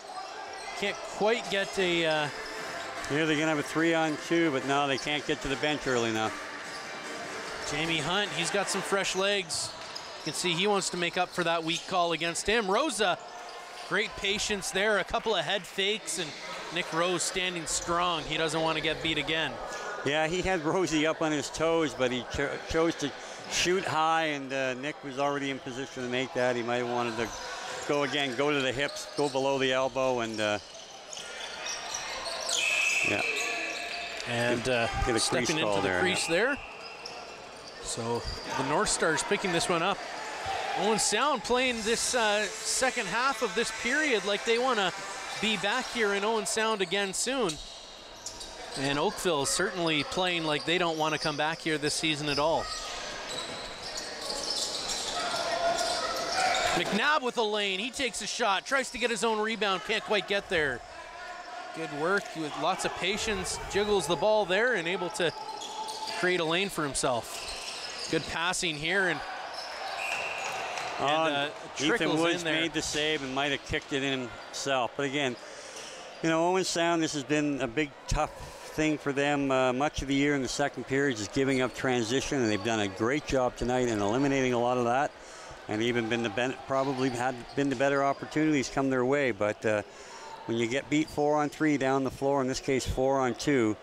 can't quite get a... Here they're going to have a 3-on-2, but no, they can't get to the bench early enough. Jamie Hunt, he's got some fresh legs. You can see he wants to make up for that weak call against him. Rosa, great patience there, a couple of head fakes, and Nick Rose standing strong. He doesn't want to get beat again. Yeah, he had Rosie up on his toes, but he chose to shoot high, and Nick was already in position to make that. He might have wanted to go again, go to the hips, go below the elbow, and yeah. And get a stepping into the crease there. So the North Stars picking this one up. Owen Sound playing this second half of this period like they want to be back here in Owen Sound again soon. And Oakville is certainly playing like they don't want to come back here this season at all. McNabb with a lane, he takes a shot, tries to get his own rebound, can't quite get there. Good work with lots of patience, jiggles the ball there and able to create a lane for himself. Good passing here, and Ethan Woods in there. made the save and might have kicked it in himself. But again, you know, Owen Sound, this has been a big, tough thing for them much of the year in the second period, is giving up transition, and they've done a great job tonight in eliminating a lot of that, and even been probably had been the better opportunities come their way. But when you get beat 4-on-3 down the floor, in this case 4-on-2,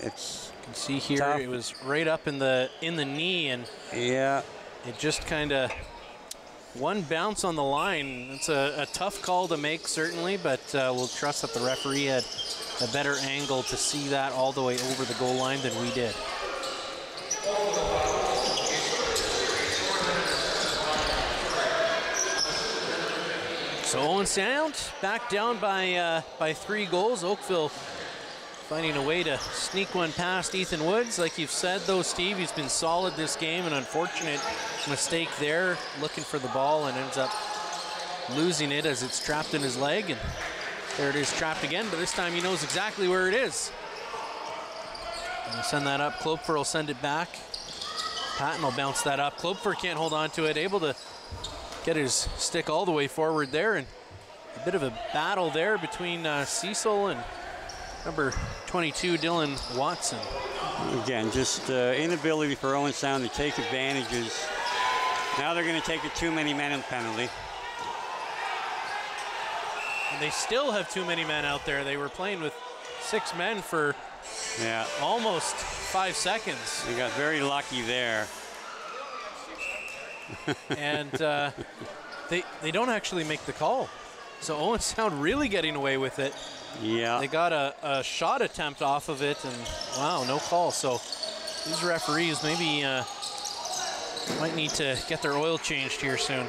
it's you can see here tough. It was right up in the knee, and yeah, it just kind of One bounce on the line. It's a tough call to make, certainly, but we'll trust that the referee had a better angle to see that all the way over the goal line than we did. So Owen Sound back down by 3 goals. Oakville finding a way to sneak one past Ethan Woods. Like you've said, though, Steve, he's been solid this game. An unfortunate mistake there, looking for the ball and ends up losing it as it's trapped in his leg. And there it is, trapped again, but this time he knows exactly where it is. And we'll send that up. Klopfer will send it back. Patton will bounce that up. Klopfer can't hold on to it, able to get his stick all the way forward there, and a bit of a battle there between Cecil and number 22, Dylan Watson. Again, just inability for Owen Sound to take advantages. Now they're going to take a too many men penalty. And they still have too many men out there. They were playing with 6 men for almost 5 seconds. They got very lucky there. And they don't actually make the call. So Owen Sound really getting away with it. Yeah. They got a shot attempt off of it, and wow, no call. So these referees maybe might need to get their oil changed here soon.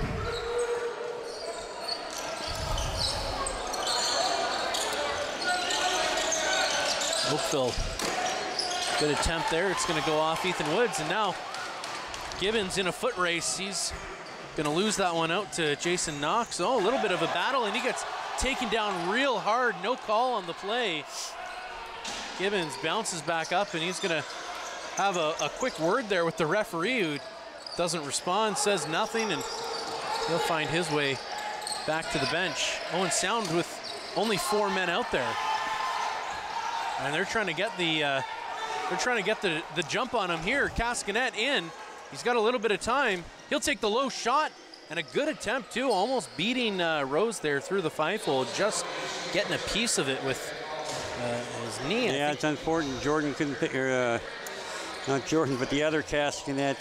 Oakville, good attempt there. It's going to go off Ethan Woods, and now Gibbons in a foot race. He's going to lose that one out to Jason Knox. Oh, a little bit of a battle, and he gets taken down real hard. No call on the play. Gibbons bounces back up, and he's going to have a quick word there with the referee, who doesn't respond, says nothing, and he'll find his way back to the bench. Owen Sound with only 4 men out there, and they're trying to get the jump on him here. Cascanet in. He's got a little bit of time. He'll take the low shot, and a good attempt too, almost beating Rose there through the 5-hole, just getting a piece of it with his knee. Yeah, it's unfortunate Jordan couldn't pick, not Jordan, but the other Cascanet.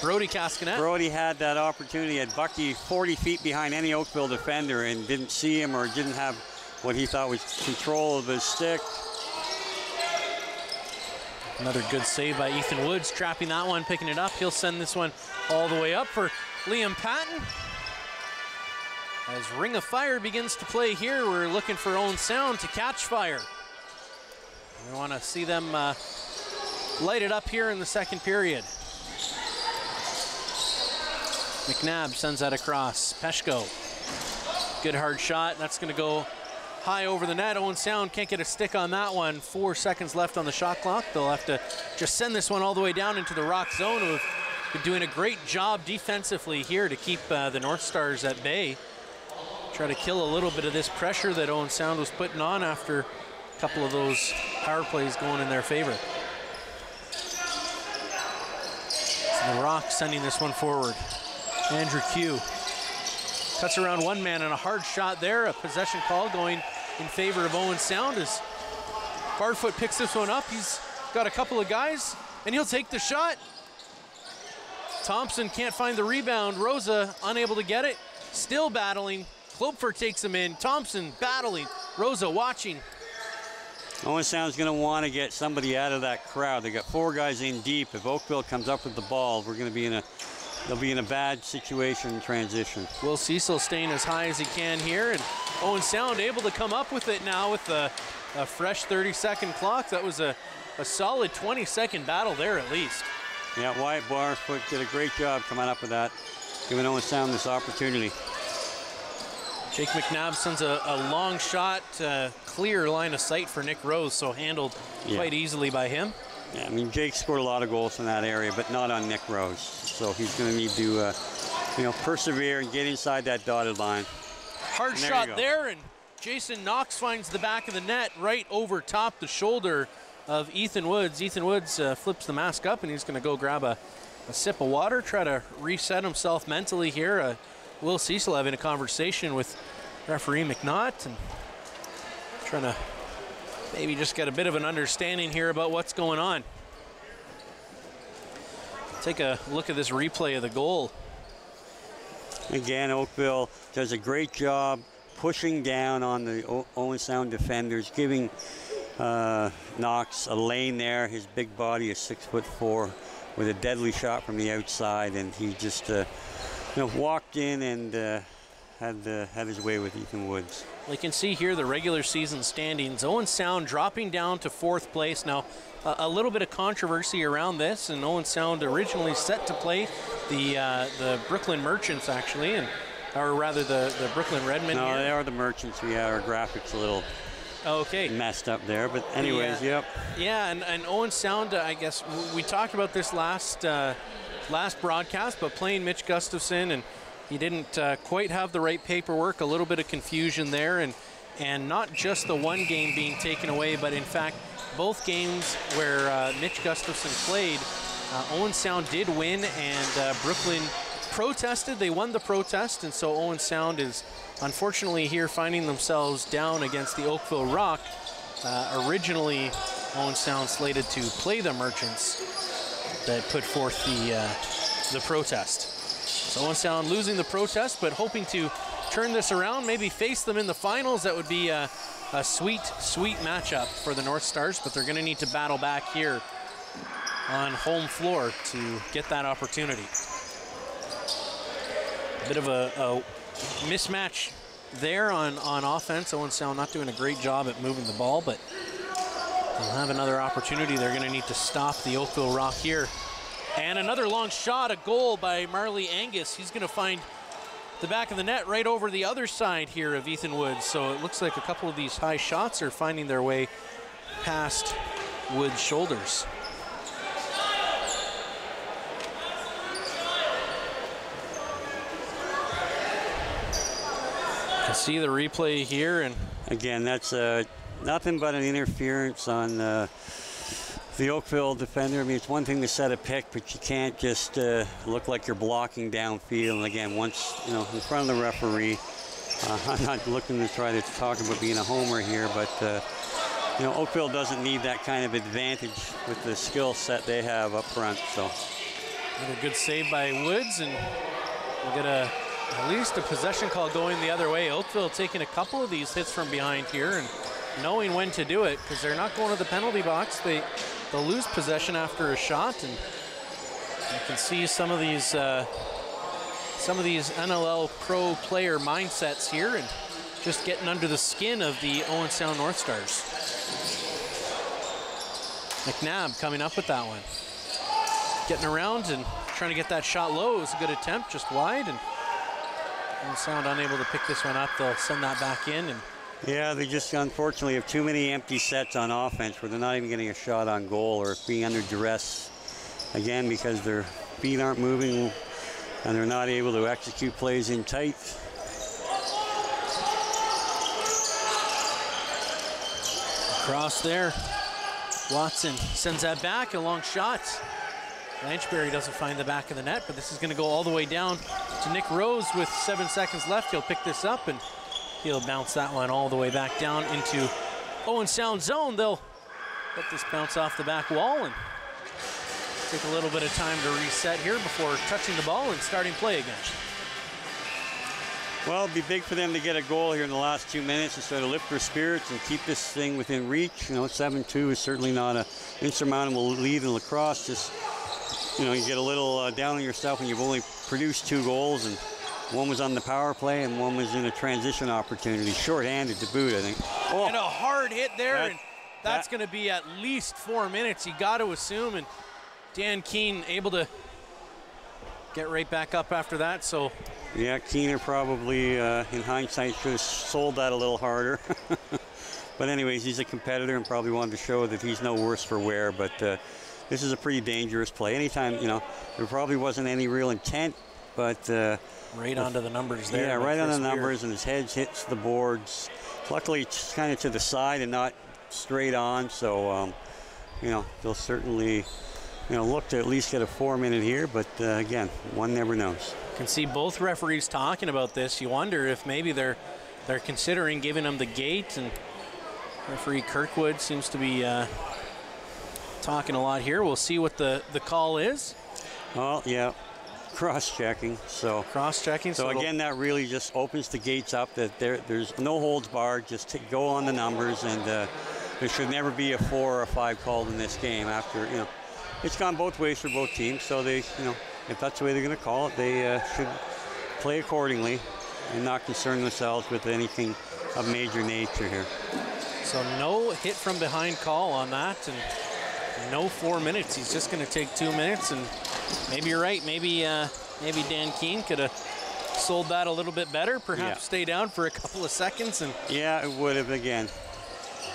Brody Cascanet. Brody had that opportunity, had Bucky 40 feet behind any Oakville defender and didn't see him, or didn't have what he thought was control of his stick. Another good save by Ethan Woods, trapping that one, picking it up. He'll send this one all the way up for Liam Patton. As Ring of Fire begins to play here, we're looking for Owen Sound to catch fire. We want to see them light it up here in the second period. McNabb sends that across. Peshko, good hard shot. That's going to go high over the net. Owen Sound can't get a stick on that one. 4 seconds left on the shot clock. They'll have to just send this one all the way down into the Rock zone, who have been doing a great job defensively here to keep the North Stars at bay. Try to kill a little bit of this pressure that Owen Sound was putting on after a couple of those power plays going in their favor. So the Rock sending this one forward. Andrew Q cuts around one man, and a hard shot there. A possession call going in favor of Owen Sound as Barfoot picks this one up. He's got a couple of guys, and he'll take the shot. Thompson can't find the rebound. Rosa unable to get it. Still battling. Klopfer takes him in. Thompson battling. Rosa watching. Owen Sound's going to want to get somebody out of that crowd. They got 4 guys in deep. If Oakville comes up with the ball, we're going to be in a they'll be in a bad situation in transition. Will Cecil staying as high as he can here, and Owen Sound able to come up with it now with a fresh 30-second clock. That was a solid 20-second battle there at least. Yeah, Wyatt Barfoot did a great job coming up with that, giving Owen Sound this opportunity. Jake McNabb sends a long shot, clear line of sight for Nick Rose, so handled quite easily by him. Yeah, I mean, Jake scored a lot of goals in that area, but not on Nick Rose. So he's going to need to, persevere and get inside that dotted line. Hard shot there, and Jason Knox finds the back of the net right over top the shoulder of Ethan Woods. Ethan Woods flips the mask up, and he's going to go grab a sip of water, try to reset himself mentally here. Will Cecil having a conversation with referee McNaught and trying to maybe just get a bit of an understanding here about what's going on. Take a look at this replay of the goal. Again, Oakville does a great job pushing down on the Owen Sound defenders, giving Knox a lane there. His big body is 6'4", with a deadly shot from the outside, and he just walked in and had his way with Ethan Woods. Well, you can see here the regular season standings. Owen Sound dropping down to 4th place. Now, a little bit of controversy around this, and Owen Sound originally set to play the Brooklyn Merchants, actually, or rather the Brooklyn Redmen. No, here. they are the Merchants. Yeah, our graphics a little messed up there, but anyways, yep. Yeah, and Owen Sound, I guess we talked about this last broadcast, but playing Mitch Gustafson, and he didn't quite have the right paperwork. A little bit of confusion there, and not just the one game being taken away, but in fact both games where Mitch Gustafson played, Owen Sound did win, and Brooklyn protested. They won the protest, and so Owen Sound is unfortunately here finding themselves down against the Oakville Rock. Originally, Owen Sound slated to play the Merchants that put forth the protest. So Owen Sound losing the protest, but hoping to turn this around, maybe face them in the finals. That would be a sweet, sweet matchup for the North Stars, but they're going to need to battle back here on home floor to get that opportunity. A bit of a mismatch there on offense. Owen Sound not doing a great job at moving the ball, but they'll have another opportunity. They're going to need to stop the Oakville Rock here. And another long shot, a goal by Marley Angus. He's going to find the back of the net right over the other side here of Ethan Woods. So it looks like a couple of these high shots are finding their way past Woods' shoulders. You can see the replay here, and again, that's nothing but an interference on the Oakville defender. I mean, it's one thing to set a pick, but you can't just look like you're blocking downfield. And again, once in front of the referee, I'm not looking to try to talk about being a homer here, but Oakville doesn't need that kind of advantage with the skill set they have up front. So another good save by Woods, and we'll get at least a possession call going the other way. Oakville taking a couple of these hits from behind here and knowing when to do it, because they're not going to the penalty box. They'll lose possession after a shot, and you can see some of these NLL pro player mindsets here, and just getting under the skin of the Owen Sound North Stars. McNabb coming up with that one, getting around and trying to get that shot low. It was a good attempt, just wide, and Owen Sound unable to pick this one up. They'll send that back in. And yeah, they just unfortunately have too many empty sets on offense where they're not even getting a shot on goal or being under duress, again, because their feet aren't moving and they're not able to execute plays in tight. Cross there. Watson sends that back, a long shot. Lanchberry doesn't find the back of the net, but this is going to go all the way down to Nick Rose with 7 seconds left. He'll pick this up, and he'll bounce that one all the way back down into Owen Sound zone. They'll let this bounce off the back wall and take a little bit of time to reset here before touching the ball and starting play again. Well, it'd be big for them to get a goal here in the last 2 minutes and sort of lift their spirits and keep this thing within reach. 7-2 is certainly not an insurmountable lead in lacrosse. Just, you get a little down on yourself when you've only produced 2 goals, and one was on the power play and one was in a transition opportunity. Short-handed to boot, I think. Oh, and a hard hit there, and that's going to be at least 4 minutes, you got to assume, and Dan Keene able to get right back up after that. So yeah, Keener probably, in hindsight, should have sold that a little harder. But anyways, he's a competitor and probably wanted to show that he's no worse for wear. But this is a pretty dangerous play. Anytime, there probably wasn't any real intent, but right onto the numbers there. Yeah, right on the numbers, and his head hits the boards. Luckily, it's kind of to the side and not straight on. So, they'll certainly, look to at least get a 4-minute here. But again, one never knows. You can see both referees talking about this. You wonder if maybe they're considering giving him the gate, and referee Kirkwood seems to be talking a lot here. We'll see what the call is. Well, yeah. cross-checking. So cross-checking. So again, that really just opens the gates up. That there's no holds barred. Just go on the numbers, and there should never be a 4 or a 5 called in this game. After it's gone both ways for both teams. So they if that's the way they're going to call it, they should play accordingly and not concern themselves with anything of major nature here. So no hit from behind call on that, and no 4 minutes. He's just going to take 2 minutes, and maybe you're right. Maybe Dan Keene could have sold that a little bit better. Perhaps stay down for a couple of seconds. And yeah, it would have. Again,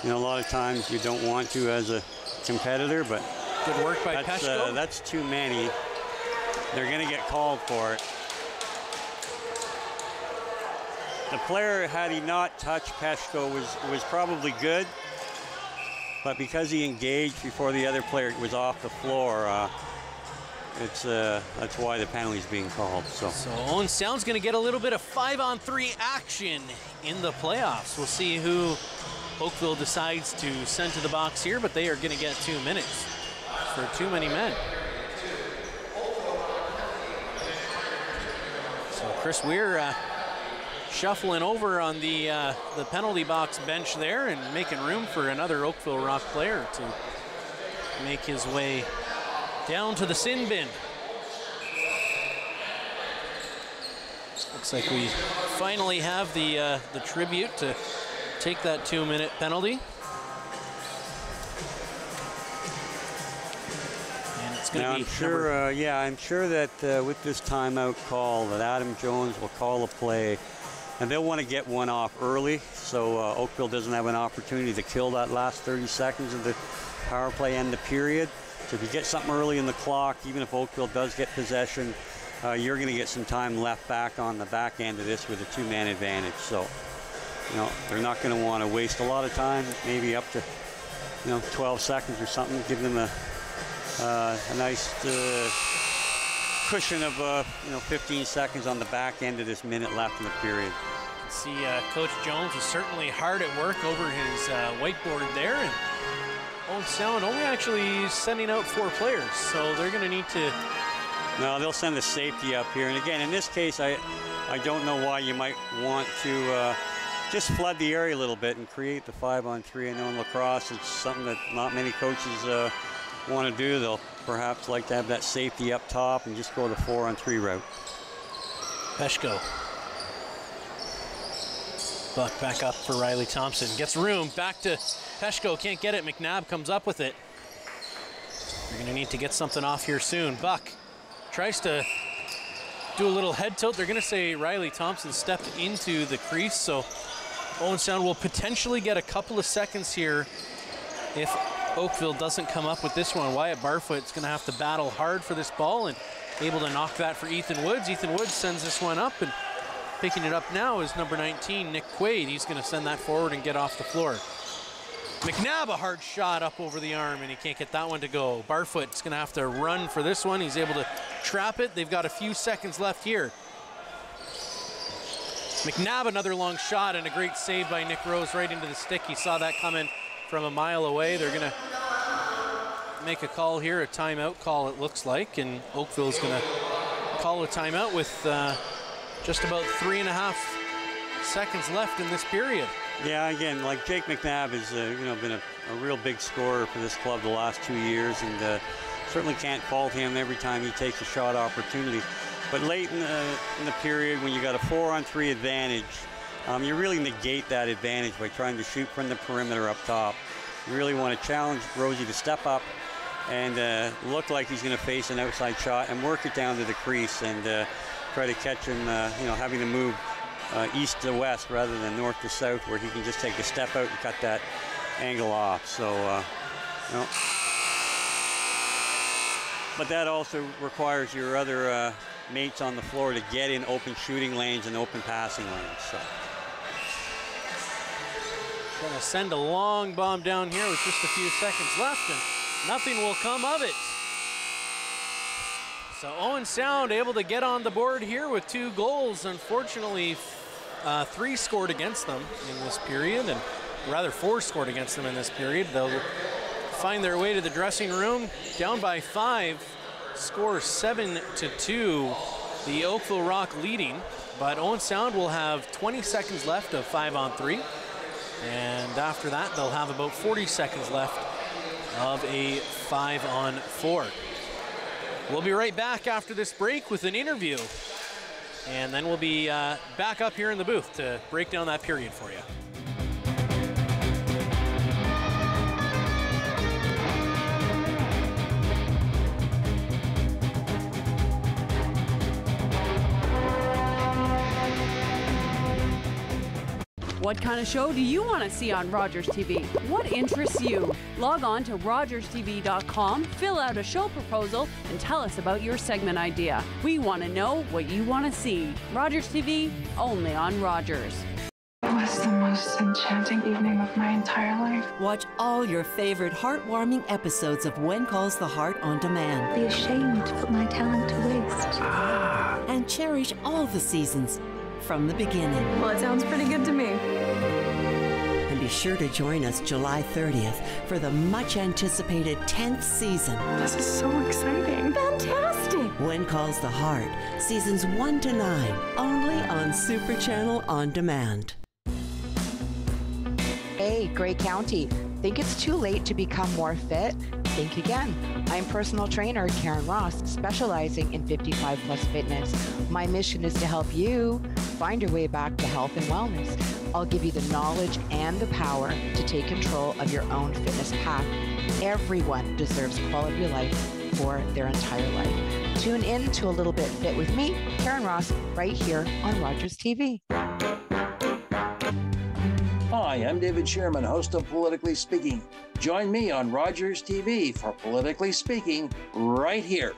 a lot of times you don't want to as a competitor, but good work by Peshko. That's too many. They're going to get called for it. The player, had he not touched Peshko, was probably good. But because he engaged before the other player was off the floor, that's why the penalty is being called. So Owen Sound's going to get a little bit of 5-on-3 action in the playoffs. We'll see who Oakville decides to send to the box here, but they are going to get 2 minutes for too many men. So Chris Weir shuffling over on the penalty box bench there and making room for another Oakville Rock player to make his way down to the sin bin. Looks like we finally have the tribute to take that 2-minute penalty. And it's going to be I'm sure that with this timeout call that Adam Jones will call a play. And they'll want to get one off early, so Oakville doesn't have an opportunity to kill that last 30 seconds of the power play and the period. So if you get something early in the clock, even if Oakville does get possession, you're going to get some time left back on the back end of this with a 2-man advantage. So, they're not going to want to waste a lot of time, maybe up to, 12 seconds or something, give them a nice cushion of 15 seconds on the back end of this minute left in the period. See, Coach Jones is certainly hard at work over his whiteboard there, and Owen Sound only actually sending out 4 players, so they're going to need to. No, they'll send a safety up here, and again, in this case, I don't know why you might want to just flood the area a little bit and create the 5-on-3. I know in lacrosse it's something that not many coaches want to do. They'll perhaps like to have that safety up top and just go the 4-on-3 route. Peshko. Buck back up for Riley Thompson. Gets room, back to Peshko, can't get it. McNabb comes up with it. They're gonna need to get something off here soon. Buck tries to do a little head tilt. They're gonna say Riley Thompson stepped into the crease, so Owen Sound will potentially get a couple of seconds here if Oakville doesn't come up with this one. Wyatt Barfoot's going to have to battle hard for this ball and able to knock that for Ethan Woods. Ethan Woods sends this one up, and picking it up now is number 19, Nick Quaid. He's going to send that forward and get off the floor. McNabb, a hard shot up over the arm, and he can't get that one to go. Barfoot's going to have to run for this one. He's able to trap it. They've got a few seconds left here. McNabb, another long shot, and a great save by Nick Rose right into the stick. He saw that coming from a mile away. They're going to make a call here, a timeout call it looks like, and Oakville's going to call a timeout with just about 3.5 seconds left in this period. Yeah, again, like Jake McNabb has been a real big scorer for this club the last 2 years, and certainly can't fault him every time he takes a shot opportunity. But late in the period, when you got a 4-on-3 advantage, you really negate that advantage by trying to shoot from the perimeter up top. You really want to challenge Rosie to step up and look like he's going to face an outside shot and work it down to the crease and try to catch him, having to move east to west rather than north to south, where he can just take a step out and cut that angle off. So, but that also requires your other mates on the floor to get in open shooting lanes and open passing lanes. So. Gonna send a long bomb down here with just a few seconds left, and nothing will come of it. So Owen Sound able to get on the board here with 2 goals. Unfortunately, 3 scored against them in this period, and rather 4 scored against them in this period. They'll find their way to the dressing room, down by 5 Score 7-2. The Oakville Rock leading, but Owen Sound will have 20 seconds left of 5-on-3. And after that, they'll have about 40 seconds left of a 5-on-4. We'll be right back after this break with an interview. And then we'll be back up here in the booth to break down that period for you. What kind of show do you want to see on Rogers TV? What interests you? Log on to rogerstv.com, fill out a show proposal, and tell us about your segment idea. We want to know what you want to see. Rogers TV, only on Rogers. It was the most enchanting evening of my entire life. Watch all your favorite heartwarming episodes of When Calls the Heart on demand. Be ashamed to put my talent to waste. And cherish all the seasons from the beginning. Well, it sounds pretty good to me. And be sure to join us July 30th for the much anticipated 10th season. This is so exciting. Fantastic! When Calls the Heart, seasons 1 to 9, only on Super Channel On Demand. Hey, Grey County. Think it's too late to become more fit? Think again. I'm personal trainer Karen Ross, specializing in 55 plus fitness. My mission is to help you find your way back to health and wellness. I'll give you the knowledge and the power to take control of your own fitness path. Everyone deserves quality of life for their entire life. Tune in to A Little Bit Fit with me, Karen Ross, right here on Rogers TV. Hi, I'm David Sherman, host of Politically Speaking. Join me on Rogers TV for Politically Speaking right here.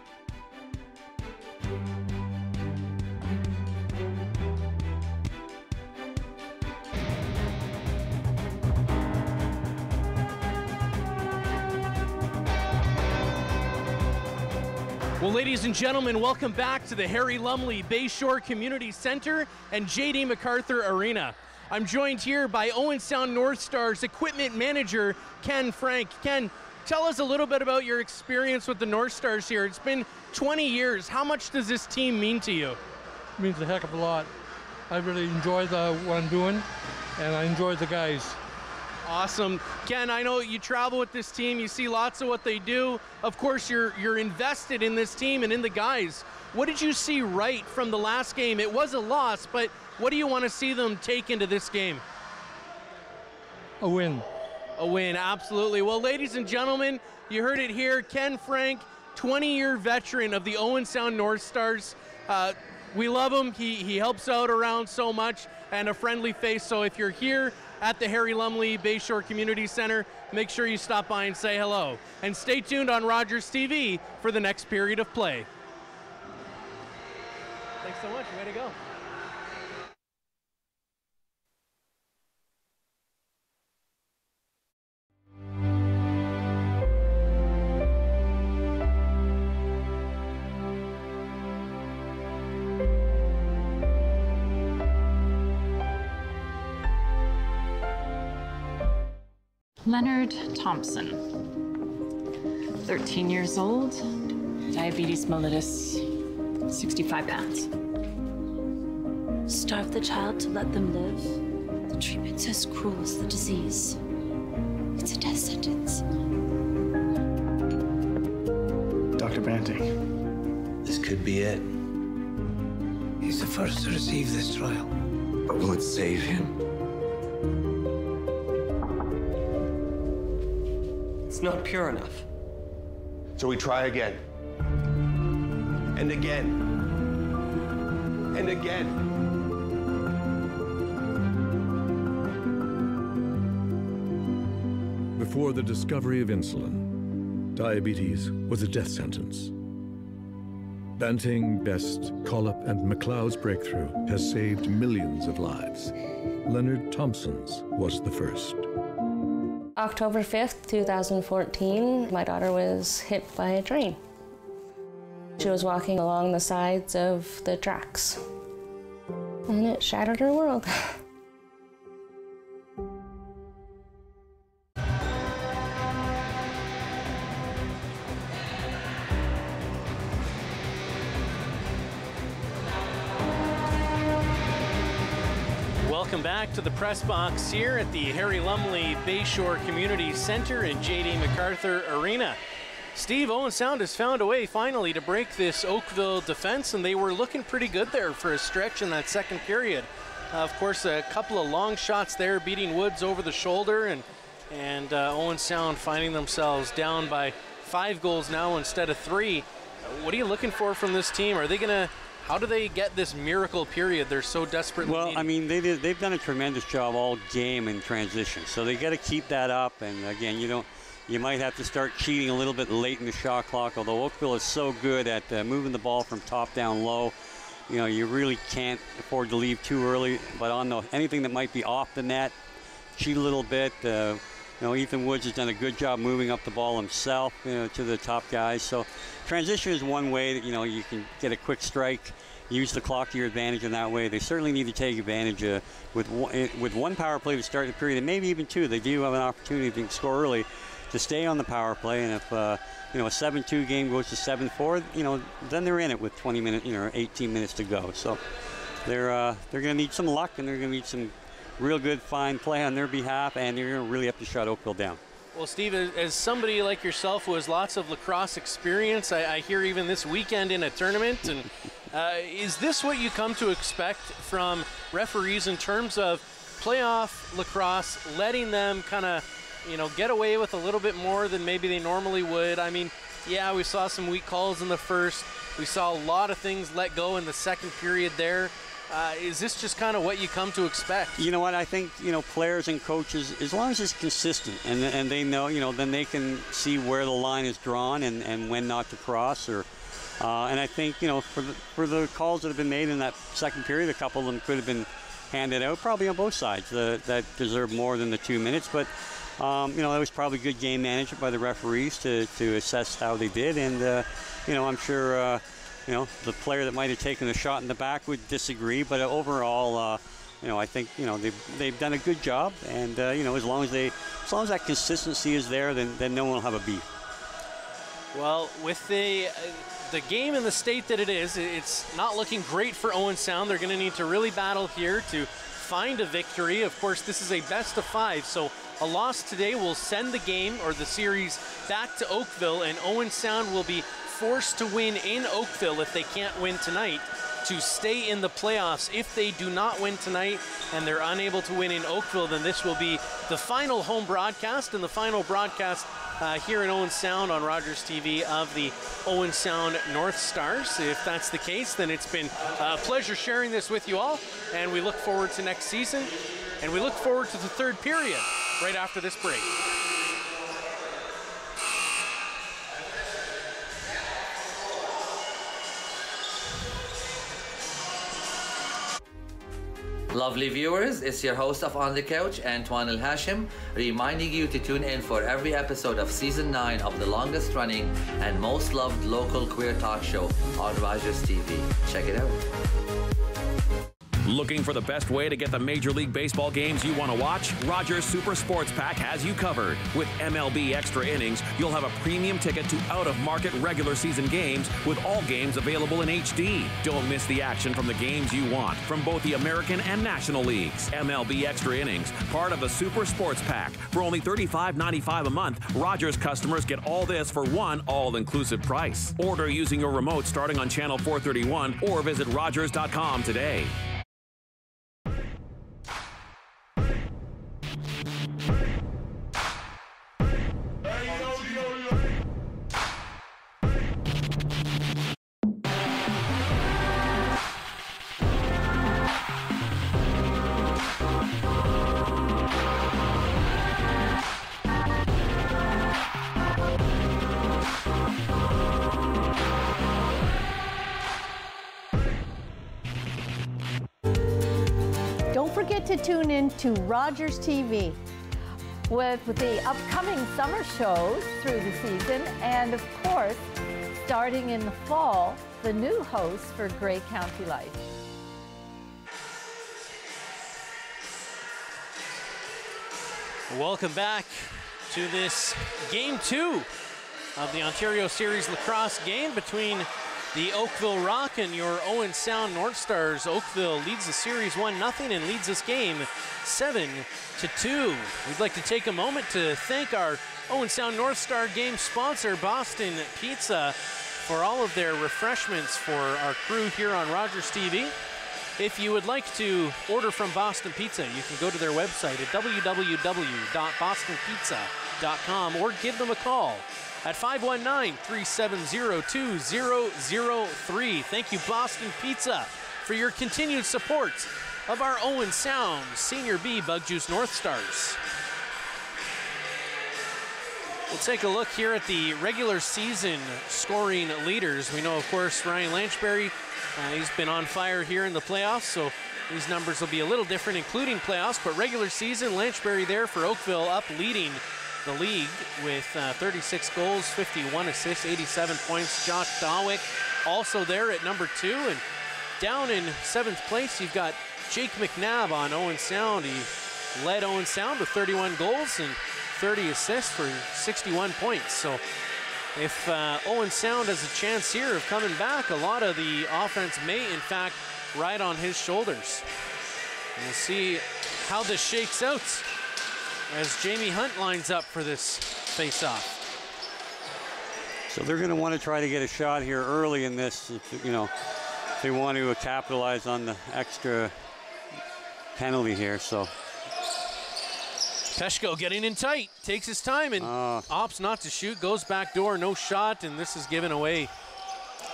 Well, ladies and gentlemen, welcome back to the Harry Lumley Bayshore Community Center and J.D. MacArthur Arena. I'm joined here by Owen Sound North Stars equipment manager, Ken Frank. Ken, tell us a little bit about your experience with the North Stars here. It's been 20 years. How much does this team mean to you? It means a heck of a lot. I really enjoy what I'm doing, and I enjoy the guys. Awesome. Ken, I know you travel with this team. You see lots of what they do. Of course, you're invested in this team and in the guys. What did you see right from the last game? It was a loss, but what do you want to see them take into this game? A win. A win, absolutely. Well, ladies and gentlemen, you heard it here. Ken Frank, 20-year veteran of the Owen Sound North Stars. We love him. He helps out around so much, and a friendly face. So if you're here at the Harry Lumley Bayshore Community Center, make sure you stop by and say hello. And stay tuned on Rogers TV for the next period of play. Thanks so much. Way to go. Leonard Thompson, 13 years old, diabetes mellitus, 65 pounds. Starve the child to let them live. The treatment's as cruel as the disease. It's a death sentence. Dr. Banting. This could be it. He's the first to receive this trial. But will it save him? It's not pure enough. So we try again. And again. And again. Before the discovery of insulin, diabetes was a death sentence. Banting, Best, Collop, and McLeod's breakthrough has saved millions of lives. Leonard Thompson's was the first. October 5th, 2014, my daughter was hit by a train. She was walking along the sides of the tracks, and it shattered her world. Welcome back to the press box here at the Harry Lumley Bayshore Community Center in J.D. MacArthur Arena. Steve, Owen Sound has found a way finally to break this Oakville defense, and they were looking pretty good there for a stretch in that second period. Of course, a couple of long shots there, beating Woods over the shoulder, and Owen Sound finding themselves down by 5 goals now instead of 3. What are you looking for from this team? Are they going to, how do they get this miracle period they're so desperately needing? I mean, they've done a tremendous job all game in transition, so they got to keep that up. And again, you might have to start cheating a little bit late in the shot clock, although Oakville is so good at moving the ball from top down low. You really can't afford to leave too early, but on anything that might be off the net, cheat a little bit. Ethan Woods has done a good job moving up the ball himself, to the top guys. So transition is one way that, you can get a quick strike, use the clock to your advantage in that way. They certainly need to take advantage with one power play to start the period, and maybe even 2. They do have an opportunity to score early to stay on the power play, and if a 7-2 game goes to 7-4, then they're in it with 20 minutes, 18 minutes to go. So they're going to need some luck, and they're going to need some real good fine play on their behalf, and they're going to really have to shut Oakville down. Well, Steve, as somebody like yourself who has lots of lacrosse experience, I hear even this weekend in a tournament, and is this what you come to expect from referees in terms of playoff lacrosse, letting them kind of get away with a little bit more than maybe they normally would? I mean, yeah, we saw some weak calls in the first. We saw a lot of things let go in the second period there. Is this just kind of what you come to expect? You know what, I think, players and coaches, as long as it's consistent and they know, then they can see where the line is drawn and when not to cross. And I think, for the calls that have been made in that second period, a couple of them could have been handed out, probably on both sides, that deserve more than the 2 minutes. But it was probably good game management by the referees to assess how they did. And, I'm sure, the player that might have taken the shot in the back would disagree. But overall, I think, they've done a good job. And, as long as that consistency is there, then no one will have a beef. Well, with the game in the state that it is, it's not looking great for Owen Sound. They're going to need to really battle here to find a victory. Of course, this is a best of 5, so a loss today will send the game or the series back to Oakville, and Owen Sound will be forced to win in Oakville if they can't win tonight to stay in the playoffs. If they do not win tonight and they're unable to win in Oakville, then this will be the final home broadcast and the final broadcast here in Owen Sound on Rogers TV of the Owen Sound North Stars. If that's the case, then it's been a pleasure sharing this with you all, and we look forward to next season, and we look forward to the third period right after this break. Lovely viewers, it's your host of On the Couch, Antoine El Hashim, reminding you to tune in for every episode of Season 9 of the longest running and most loved local queer talk show on Rogers TV. Check it out. Looking for the best way to get the Major League Baseball games you want to watch? Rogers Super Sports Pack has you covered. With MLB Extra Innings, you'll have a premium ticket to out-of-market regular season games with all games available in HD. Don't miss the action from the games you want from both the American and National Leagues. MLB Extra Innings, part of the Super Sports Pack. For only $35.95 a month, Rogers customers get all this for one all-inclusive price. Order using your remote starting on channel 431 or visit Rogers.com today. To tune in to Rogers TV with the upcoming summer shows through the season, and of course, starting in the fall, the new host for Grey County Life. Welcome back to this Game 2 of the Ontario Series Lacrosse game between the Oakville Rock and your Owen Sound North Stars. Oakville leads the series 1-0 and leads this game 7-2. We'd like to take a moment to thank our Owen Sound North Star game sponsor, Boston Pizza, for all of their refreshments for our crew here on Rogers TV. If you would like to order from Boston Pizza, you can go to their website at www.bostonpizza.com or give them a call at 519-370-2003. Thank you, Boston Pizza, for your continued support of our Owen Sound Senior B Bug Juice North Stars. We'll take a look here at the regular season scoring leaders. We know, of course, Ryan Lanchbury, he's been on fire here in the playoffs, so these numbers will be a little different, including playoffs, but regular season, Lanchbury there for Oakville, up leading the league with 36 goals, 51 assists, 87 points. Josh Dawick also there at number 2, and down in 7th place, you've got Jake McNabb on Owen Sound. He led Owen Sound with 31 goals and 30 assists for 61 points. So if Owen Sound has a chance here of coming back, a lot of the offense may, in fact, ride on his shoulders. We'll see how this shakes out as Jamie Hunt lines up for this face-off. So they're going to want to try to get a shot here early in this, if they want to capitalize on the extra penalty here. So Peshko getting in tight, takes his time and opts not to shoot, goes back door, no shot, and this is given away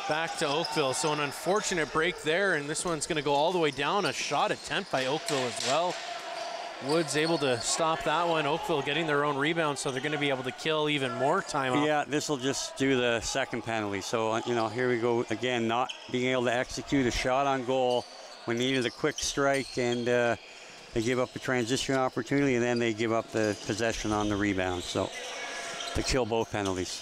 back to Oakville. So an unfortunate break there, and this one's going to go all the way down. A shot attempt by Oakville as well. Woods able to stop that one. Oakville getting their own rebound, so they're going to be able to kill even more time off. Yeah, this will just do the second penalty. So, here we go again, not being able to execute a shot on goal when needed a quick strike, and they give up a transition opportunity, and then they give up the possession on the rebound. So they kill both penalties.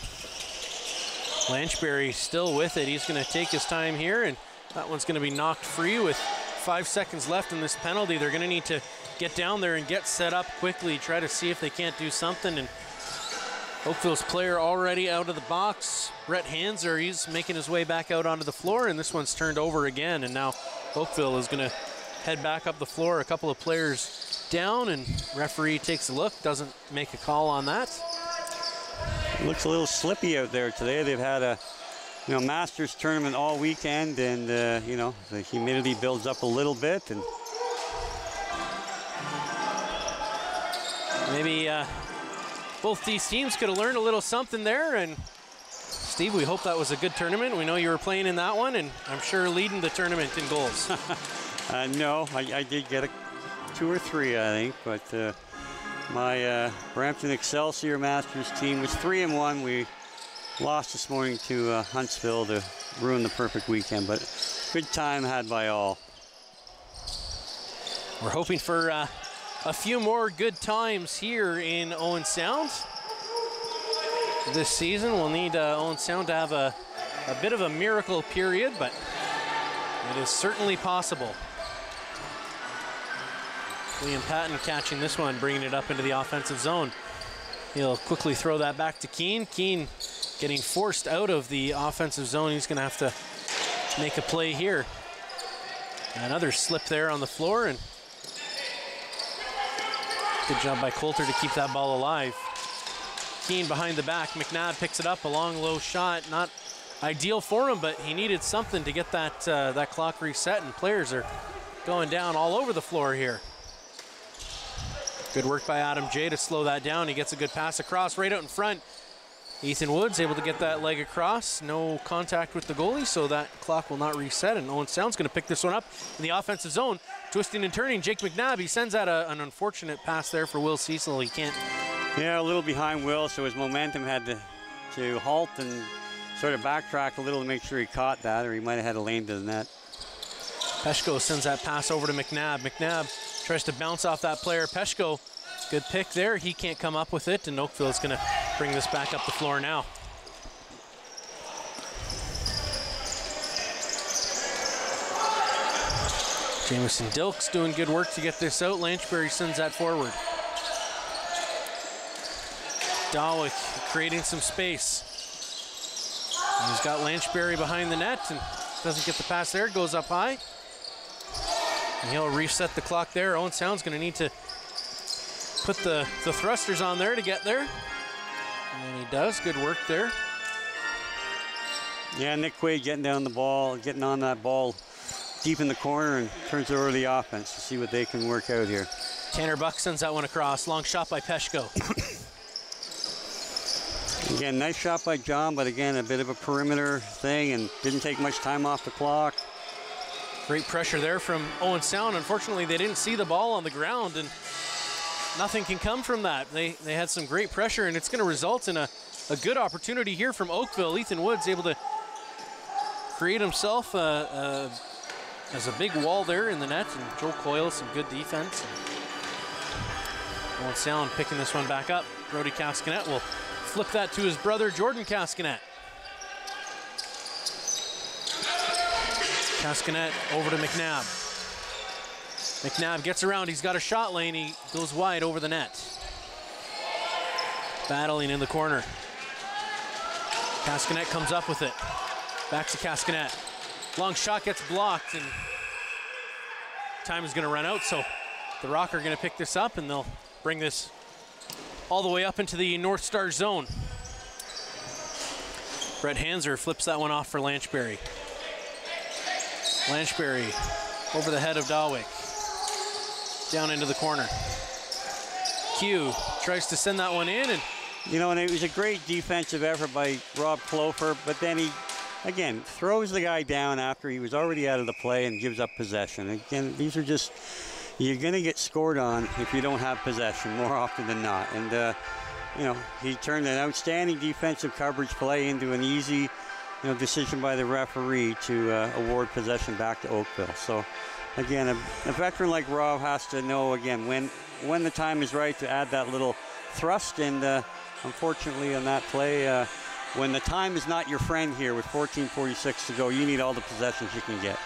Lanchbury still with it. He's going to take his time here, and that one's going to be knocked free with 5 seconds left in this penalty. They're going to need to get down there and get set up quickly, try to see if they can't do something. And Oakville's player already out of the box. Brett Hanser, he's making his way back out onto the floor, and this one's turned over again. And now Oakville is going to head back up the floor. A couple of players down, and referee takes a look, doesn't make a call on that. It looks a little slippy out there today. They've had a Masters tournament all weekend, and the humidity builds up a little bit, and maybe both these teams could have learned a little something there. And Steve, we hope that was a good tournament. We know you were playing in that one, and I'm sure leading the tournament in goals. No, I did get 2 or 3, I think, but my Brampton Excelsior Masters team was 3-1. We lost this morning to Huntsville to ruin the perfect weekend, but good time had by all. We're hoping for a few more good times here in Owen Sound this season. We'll need Owen Sound to have a bit of a miracle period, but it is certainly possible. Liam Patton catching this one, bringing it up into the offensive zone. He'll quickly throw that back to Keane. Keane getting forced out of the offensive zone. He's going to have to make a play here. Another slip there on the floor, and good job by Coulter to keep that ball alive. Keane behind the back. McNabb picks it up, a long, low shot. Not ideal for him, but he needed something to get that, that clock reset, and players are going down all over the floor here. Good work by Adam J to slow that down. He gets a good pass across right out in front. Ethan Woods able to get that leg across. No contact with the goalie, so that clock will not reset. And Owen Sound's going to pick this one up in the offensive zone. Twisting and turning, Jake McNabb. He sends out an unfortunate pass there for Will Cecil. He can't. Yeah, a little behind Will, so his momentum had to halt and sort of backtrack a little to make sure he caught that, or he might have had a lane to the net. Peshko sends that pass over to McNabb. McNabb tries to bounce off that player. Peshko, good pick there. He can't come up with it, and Oakville's going to bring this back up the floor now. Jamison Dilks doing good work to get this out. Lanchbury sends that forward. Dawick creating some space. He's got Lanchberry behind the net and doesn't get the pass there, goes up high. And he'll reset the clock there. Owen Sound's going to need to put the thrusters on there to get there. And he does, good work there. Yeah, Nick Quaid getting down the ball, getting on that ball deep in the corner and turns it over to the offense to see what they can work out here. Tanner Buck sends that one across. Long shot by Peshko. Again, nice shot by John, but again, a bit of a perimeter thing and didn't take much time off the clock. Great pressure there from Owen Sound. Unfortunately, they didn't see the ball on the ground, and nothing can come from that. They had some great pressure, and it's going to result in a good opportunity here from Oakville. Ethan Woods able to create himself as a big wall there in the net, and Joe Coyle some good defense. Owen Sound picking this one back up. Brody Cascanet will flip that to his brother, Jordan Cascanet. Cascanet over to McNabb. McNabb gets around, he's got a shot lane, he goes wide over the net. Battling in the corner. Cascanet comes up with it. Back to Cascanet. Long shot gets blocked, and time is going to run out, so the Rock are going to pick this up, and they'll bring this all the way up into the North Star zone. Brett Hanser flips that one off for Lanchberry. Lanchberry over the head of Dawick. Down into the corner. Q tries to send that one in, and you know, and it was a great defensive effort by Rob Clofer, but then he, again, throws the guy down after he was already out of the play and gives up possession. Again, these are just, you're going to get scored on if you don't have possession more often than not. And, you know, he turned an outstanding defensive coverage play into an easy, decision by the referee to award possession back to Oakville. So, again, a veteran like Rob has to know, again, when the time is right to add that little thrust. And unfortunately on that play, when the time is not your friend here with 14:46 to go, you need all the possessions you can get.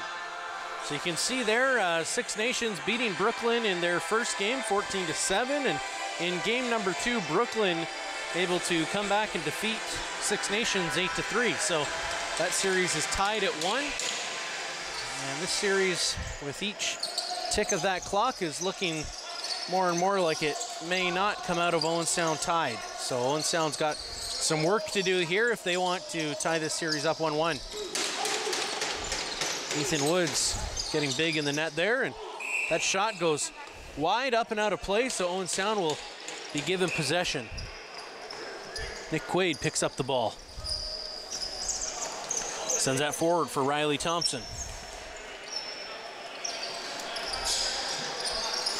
So you can see there, Six Nations beating Brooklyn in their first game, 14-7, and in game number 2, Brooklyn able to come back and defeat Six Nations 8-3. So that series is tied at 1. And this series, with each tick of that clock, is looking more and more like it may not come out of Owen Sound tied. So Owen Sound's got some work to do here if they want to tie this series up 1-1. Ethan Woods getting big in the net there, and that shot goes wide up and out of play, so Owen Sound will be given possession. Nick Quaid picks up the ball. Sends that forward for Riley Thompson.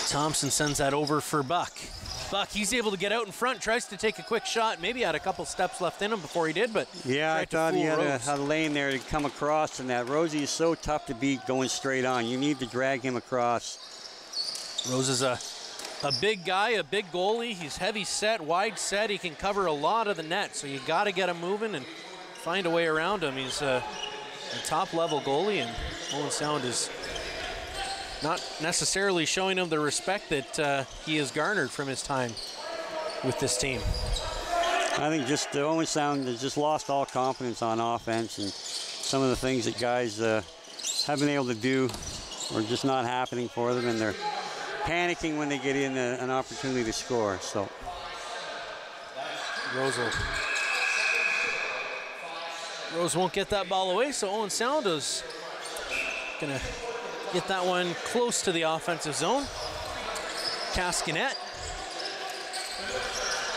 Thompson sends that over for Buck. Buck, he's able to get out in front, tries to take a quick shot, maybe had a couple steps left in him before he did, but yeah, I thought he had a lane there to come across, and that Rosie is so tough to beat going straight on. You need to drag him across. Rose is a big guy, a big goalie. He's heavy set, wide set. He can cover a lot of the net, so you got to get him moving and find a way around him. He's a top-level goalie, and Owen Sound is not necessarily showing him the respect that he has garnered from his time with this team. I think just the Owen Sound has just lost all confidence on offense, and some of the things that guys have been able to do are just not happening for them, and they're panicking when they get in an opportunity to score. So Rose won't get that ball away, so Owen Sound is gonna get that one close to the offensive zone. Cascanet.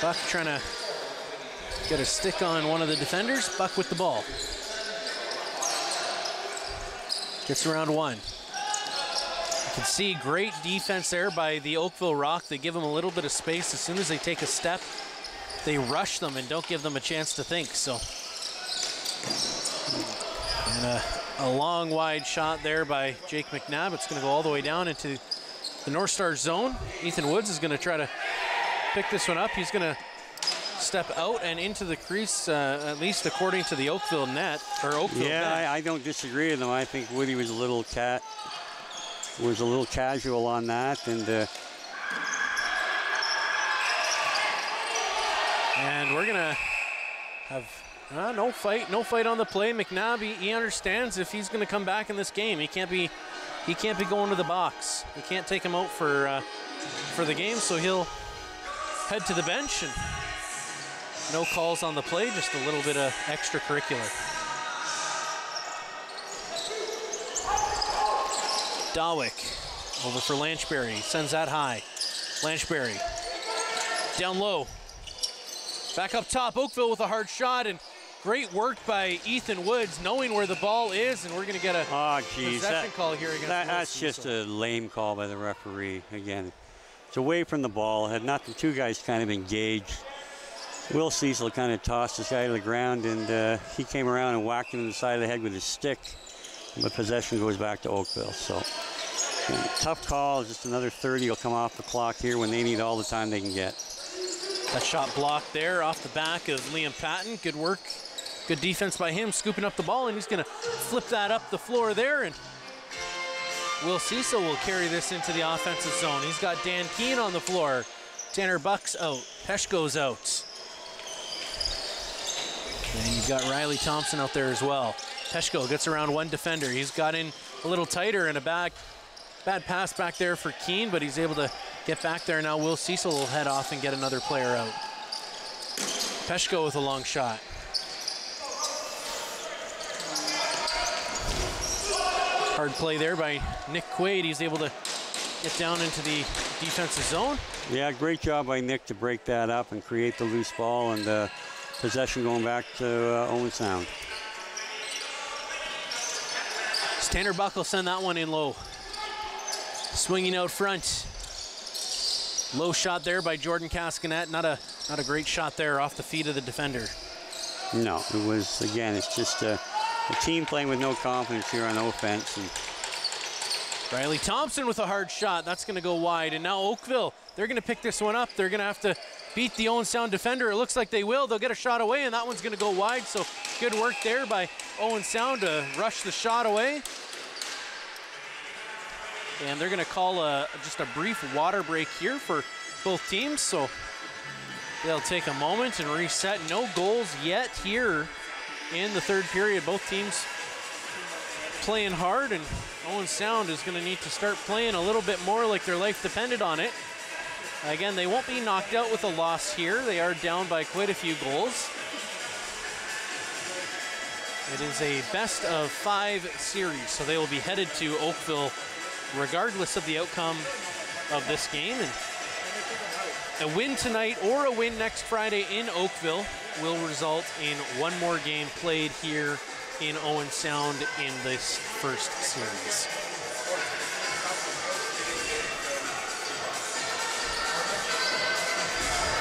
Buck trying to get a stick on one of the defenders. Buck with the ball. Gets around one. You can see great defense there by the Oakville Rock. They give them a little bit of space. As soon as they take a step, they rush them and don't give them a chance to think. So, and a long wide shot there by Jake McNabb. It's going to go all the way down into the North Star zone. Ethan Woods is going to try to pick this one up. He's going to step out and into the crease, at least according to the Oakville net, or Oakville net. I don't disagree with them. I think Woody was a little casual on that, and we're going to have No fight on the play. McNabb, he understands if he's going to come back in this game, he can't be going to the box. We can't take him out for the game, so he'll head to the bench, and no calls on the play, just a little bit of extracurricular. Dawick over for Lanchberry, sends that high. Lanchberry down low. Back up top, Oakville with a hard shot, and great work by Ethan Woods, knowing where the ball is, and we're going to get a possession call here against that's just a lame call by the referee. Again, it's away from the ball. Had not the two guys kind of engaged. Will Cecil kind of tossed this guy to the ground, and he came around and whacked him in the side of the head with his stick. But possession goes back to Oakville. So tough call. Just another 30 will come off the clock here when they need all the time they can get. That shot blocked there off the back of Liam Patton. Good work. Good defense by him, scooping up the ball, and he's going to flip that up the floor there, and Will Cecil will carry this into the offensive zone. He's got Dan Keane on the floor. Tanner Buck's out. Peshko's out. And you've got Riley Thompson out there as well. Peshko gets around one defender. He's got in a little tighter, and a bad pass back there for Keane, but he's able to get back there. Now Will Cecil will head off and get another player out. Peshko with a long shot. Hard play there by Nick Quaid. He's able to get down into the defensive zone. Yeah, great job by Nick to break that up and create the loose ball, and possession going back to Owen Sound. Tanner Buck will send that one in low. Swinging out front. Low shot there by Jordan Cascanet. Not a great shot there off the feet of the defender. No, it was, again, it's just a team playing with no confidence here on offense. And Riley Thompson with a hard shot. That's going to go wide. And now Oakville, they're going to pick this one up. They're going to have to beat the Owen Sound defender. It looks like they will. They'll get a shot away, and that one's going to go wide. So good work there by Owen Sound to rush the shot away. And they're going to call just a brief water break here for both teams. So they'll take a moment and reset. No goals yet here in the third period. Both teams playing hard, and Owen Sound is going to need to start playing a little bit more like their life depended on it. Again, they won't be knocked out with a loss here. They are down by quite a few goals. It is a best of 5 series, so they will be headed to Oakville regardless of the outcome of this game. And a win tonight or a win next Friday in Oakville will result in one more game played here in Owen Sound in this first series.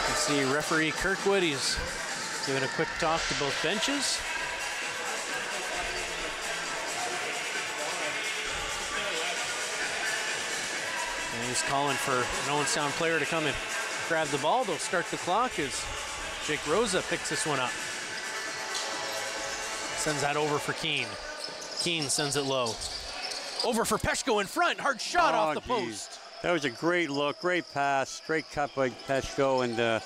You see referee Kirkwood, he's giving a quick talk to both benches. And he's calling for an Owen Sound player to come and grab the ball. They'll start the clock as Jake Rosa picks this one up. Sends that over for Keane. Keane sends it low. Over for Peshko in front. Hard shot off the post. That was a great look, great pass, straight cut by Peshko, and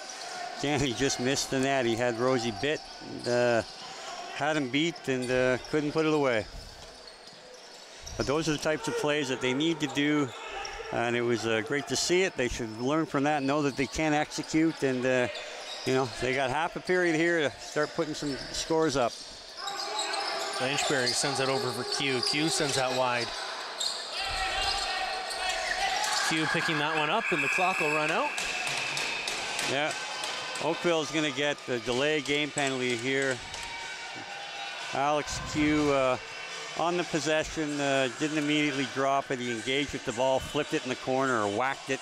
Danny just missed the net. He had Rosie bit, and had him beat, and couldn't put it away. But those are the types of plays that they need to do, and it was great to see it. They should learn from that and know that they can execute, and you know, they got half a period here to start putting some scores up. Lanchberry sends that over for Q. Q sends that wide. Q picking that one up, and the clock will run out. Yeah, Oakville's going to get the delay game penalty here. Alex Q on the possession, didn't immediately drop it. He engaged with the ball, flipped it in the corner or whacked it,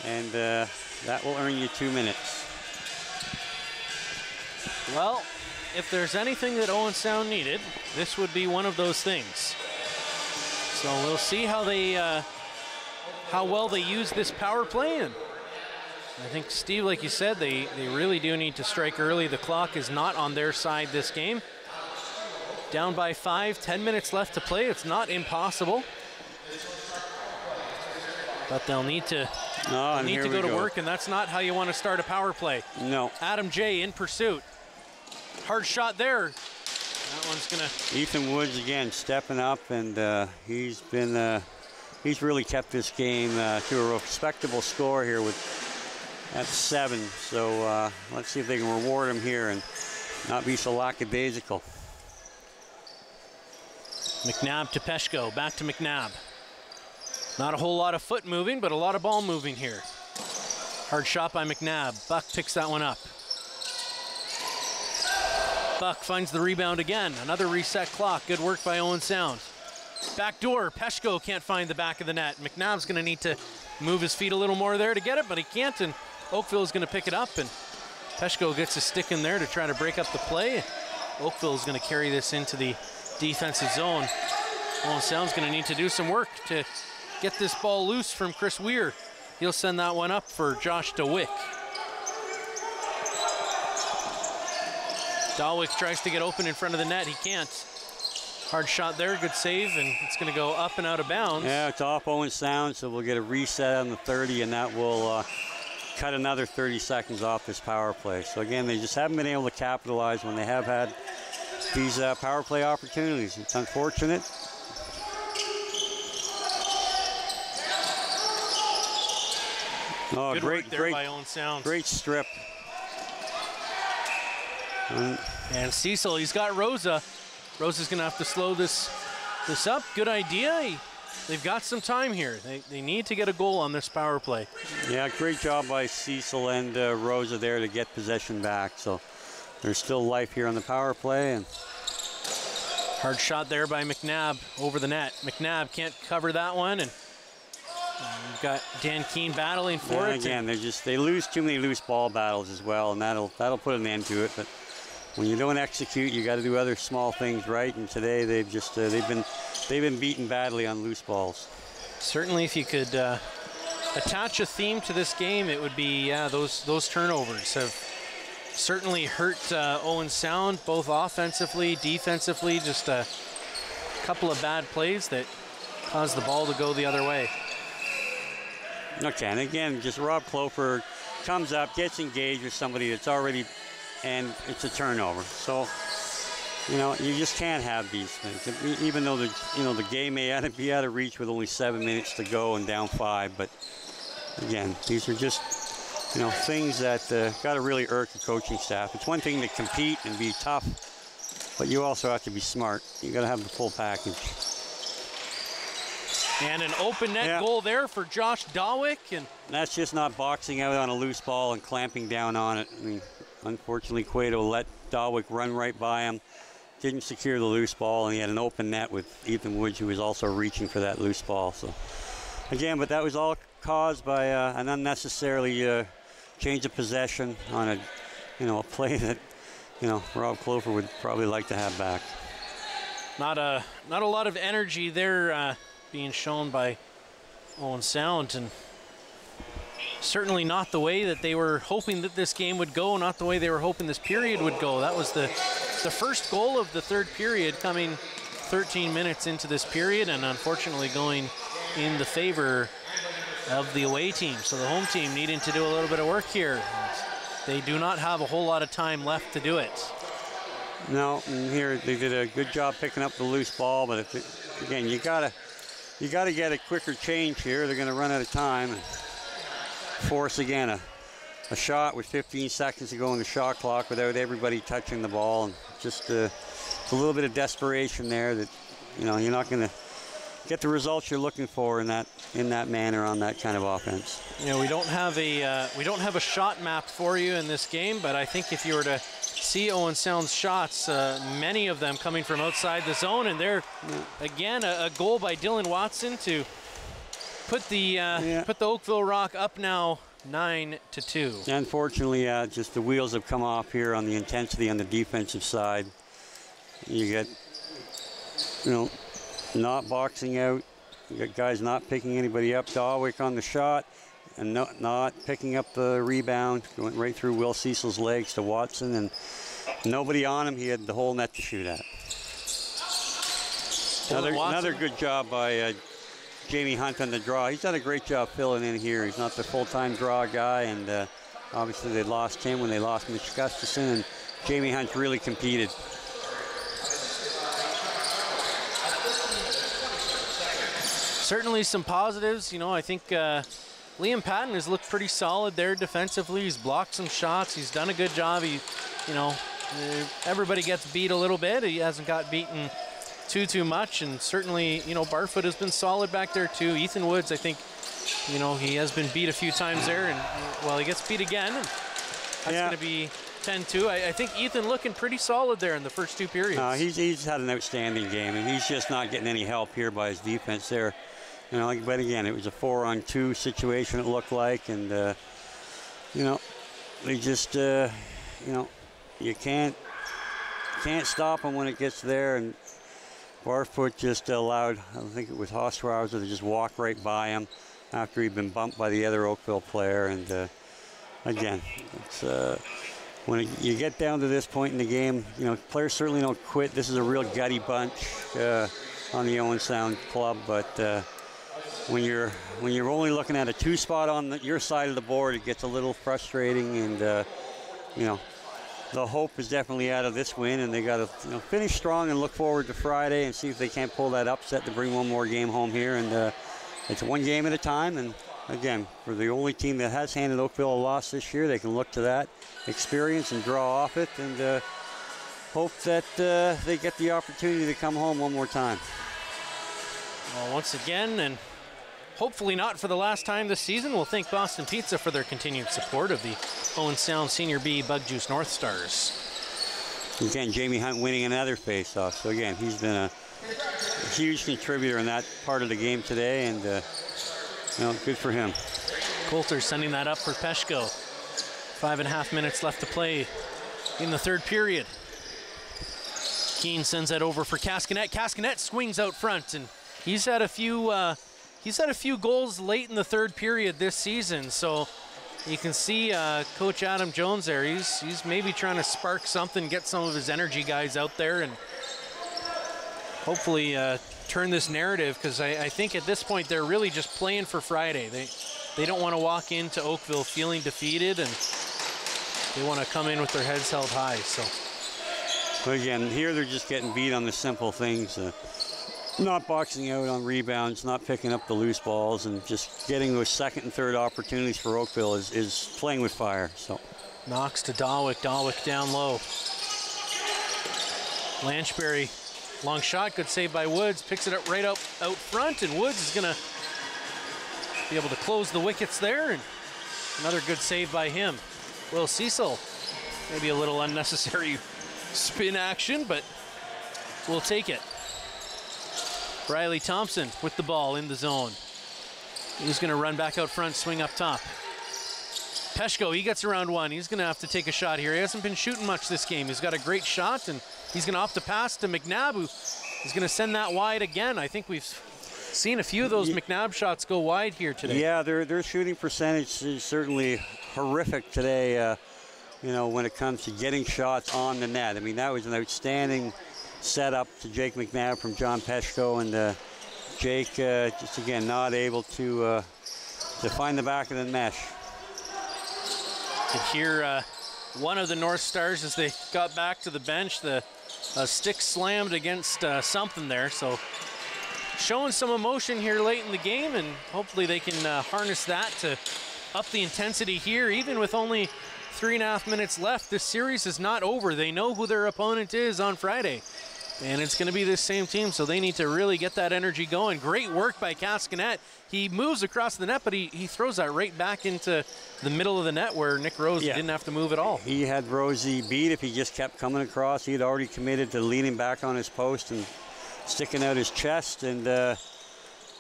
and that will earn you 2 minutes. Well, if there's anything that Owen Sound needed, this would be one of those things. So we'll see how they, how well they use this power play. And I think, Steve, like you said, they really do need to strike early. The clock is not on their side this game. Down by 5, 10 minutes left to play. It's not impossible. But they'll need to, go to work, and that's not how you want to start a power play. No. Adam J in pursuit. hard shot there. That one's gonna. Ethan Woods again stepping up, and he's really kept this game to a respectable score here at 7. So let's see if they can reward him here and not be so lackadaisical. McNabb to Peshko, back to McNabb. Not a whole lot of foot moving, but a lot of ball moving here. Hard shot by McNabb. Buck picks that one up. Buck finds the rebound again. Another reset clock. Good work by Owen Sound. Back door. Peshko can't find the back of the net. McNabb's going to need to move his feet a little more there to get it, but he can't, and Oakville's going to pick it up, and Peshko gets a stick in there to try to break up the play. Oakville's going to carry this into the defensive zone. Owen Sound's going to need to do some work to get this ball loose from Chris Weir. He'll send that one up for Josh DeWick. Dawick tries to get open in front of the net. He can't. Hard shot there, good save, and it's going to go up and out of bounds. Yeah, it's off Owen Sound, so we'll get a reset on the 30, and that will cut another 30 seconds off this power play. So again, they just haven't been able to capitalize when they have had these power play opportunities. It's unfortunate. Oh, good great, work there by Owen Sound. Great strip. And Cecil, he's got Rosa. Rosa's going to have to slow this up. Good idea. They've got some time here. They need to get a goal on this power play. Yeah, great job by Cecil and Rosa there to get possession back. So there's still life here on the power play. And hard shot there by McNabb over the net. McNabb can't cover that one, and you've got Dan Keane battling for it. Again, they lose too many loose ball battles as well, and that'll put an end to it. But when you don't execute, you got to do other small things right. And today they've just they've been beaten badly on loose balls. Certainly, if you could attach a theme to this game, it would be those turnovers have certainly hurt Owen Sound, both offensively, defensively. Just a couple of bad plays that caused the ball to go the other way. Okay, and again, just Rob Clofer comes up, gets engaged with somebody that's already, and it's a turnover. So, you just can't have these things. Even though the game may be out of reach with only 7 minutes to go and down 5, but again, these are just things that got to really irk the coaching staff. It's one thing to compete and be tough, but you also have to be smart. You got to have the full package. And an open net goal there for Josh Dawick. And that's just not boxing out on a loose ball and clamping down on it. I mean, unfortunately, Cueto let Dawick run right by him, didn't secure the loose ball, and he had an open net with Ethan Woods, who was also reaching for that loose ball. So, again, but that was all caused by an unnecessarily change of possession on a play that Rob Clofer would probably like to have back. Not a lot of energy there being shown by Owen Sound, and certainly not the way that they were hoping that this game would go, not the way they were hoping this period would go. That was the first goal of the third period, coming 13 minutes into this period, and unfortunately going in the favor of the away team. So the home team needing to do a little bit of work here. They do not have a whole lot of time left to do it. No, and here they did a good job picking up the loose ball, but again, you gotta get a quicker change here. They're going to run out of time and force again a shot with 15 seconds to go in the shot clock without everybody touching the ball, and just a little bit of desperation there that you're not going to get the results you're looking for in that manner on that kind of offense. We don't have a shot map for you in this game, but I think if you were to see Owen Sound's shots, many of them coming from outside the zone, and there again a goal by Dylan Watson to put the Oakville Rock up now 9-2. Unfortunately, just the wheels have come off here on the intensity on the defensive side. You get not boxing out, you got guys not picking anybody up. Dawick on the shot and not picking up the rebound, going right through Will Cecil's legs to Watson, and nobody on him. He had the whole net to shoot at. Another good job by Jamie Hunt on the draw. He's done a great job filling in here. He's not the full-time draw guy, and obviously they lost him when they lost Mitch Gustafson, and Jamie Hunt really competed. Certainly some positives. You know, I think Liam Patton has looked pretty solid there defensively. He's blocked some shots. He's done a good job. He, you know, everybody gets beat a little bit. He hasn't got beaten too much, and certainly, you know, Barfoot has been solid back there too. Ethan Woods, I think, you know, he has been beat a few times there, and well, he gets beat again. And that's going to be 10-2. I think Ethan looking pretty solid there in the first 2 periods. He's had an outstanding game, and he's just not getting any help here by his defense there. You know, but again, it was a 4-on-2 situation, it looked like, and you know, they just, you know, you can't stop him when it gets there, and Barfoot just allowed, I think it was Hosweiser, to just walk right by him after he'd been bumped by the other Oakville player, and again, it's when you get down to this point in the game, you know, players certainly don't quit. This is a real gutty bunch on the Owen Sound club, but when you're only looking at a 2 spot on your side of the board, it gets a little frustrating, and you know, the hope is definitely out of this win, and they got to, you know, finish strong and look forward to Friday and see if they can't pull that upset to bring one more game home here. And it's 1 game at a time, and again, for the only team that has handed Oakville a loss this year, they can look to that experience and draw off it, and hope that they get the opportunity to come home one more time. Well, once again, and hopefully not for the last time this season, we'll thank Boston Pizza for their continued support of the Owen Sound Senior B Bug Juice North Stars. Again, Jamie Hunt winning another face-off. So again, he's been a huge contributor in that part of the game today, and you know, good for him. Coulter sending that up for Peshko. 5.5 minutes left to play in the 3rd period. Keane sends that over for Cascanet. Cascanet swings out front, and he's had a few goals late in the 3rd period this season, so you can see Coach Adam Jones there. He's maybe trying to spark something, get some of his energy guys out there, and hopefully turn this narrative, because I think at this point they're really just playing for Friday. They don't want to walk into Oakville feeling defeated, and they want to come in with their heads held high. So again, here they're just getting beat on the simple things. Not boxing out on rebounds, not picking up the loose balls, and just getting those 2nd and 3rd opportunities for Oakville is playing with fire. So Knox to Dawick. Dawick down low. Lanchberry, long shot, good save by Woods. Picks it up right out front, and Woods is going to be able to close the wickets there, and another good save by him. Will Cecil, maybe a little unnecessary spin action, but we'll take it. Riley Thompson with the ball in the zone. He's going to run back out front, swing up top. Peshko, he gets around 1. He's going to have to take a shot here. He hasn't been shooting much this game. He's got a great shot, and he's going to opt to pass to McNabb, who is going to send that wide again. I think we've seen a few of those McNabb shots go wide here today. Yeah, their shooting percentage is certainly horrific today, you know, when it comes to getting shots on the net. I mean, that was an outstanding setup to Jake McNabb from John Peshko, and Jake just again not able to find the back of the mesh. Could hear one of the North Stars as they got back to the bench. The stick slammed against something there, so showing some emotion here late in the game, and hopefully they can harness that to up the intensity here. Even with only 3.5 minutes left, this series is not over. They know who their opponent is on Friday, and it's going to be this same team, so they need to really get that energy going. Great work by Cascanet. He moves across the net, but he throws that right back into the middle of the net where Nick Rose didn't have to move at all. He had Rosie beat if he just kept coming across. He had already committed to leaning back on his post and sticking out his chest, and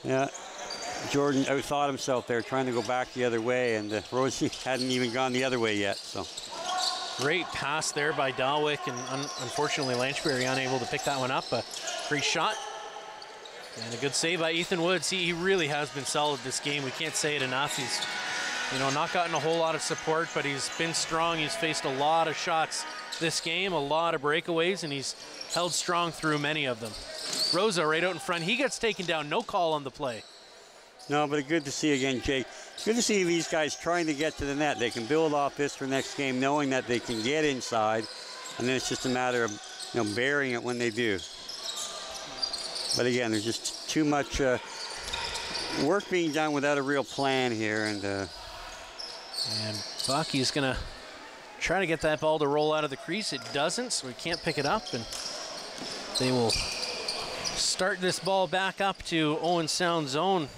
yeah, Jordan outthought himself there, trying to go back the other way, and Rosie hadn't even gone the other way yet. So great pass there by Dawick, and unfortunately Lanchberry unable to pick that one up. A great shot and a good save by Ethan Woods. He really has been solid this game. We can't say it enough. He's, you know, not gotten a whole lot of support, but he's been strong. He's faced a lot of shots this game, a lot of breakaways, and he's held strong through many of them. Rosa right out in front. He gets taken down. No call on the play. No, but good to see again, Jake. Good to see these guys trying to get to the net. They can build off this for next game, knowing that they can get inside and then it's just a matter of burying it when they do. But again, there's just too much work being done without a real plan here, and Bucky's gonna try to get that ball to roll out of the crease. It doesn't, so he can't pick it up, and they will start this ball back up to Owen Sound zone.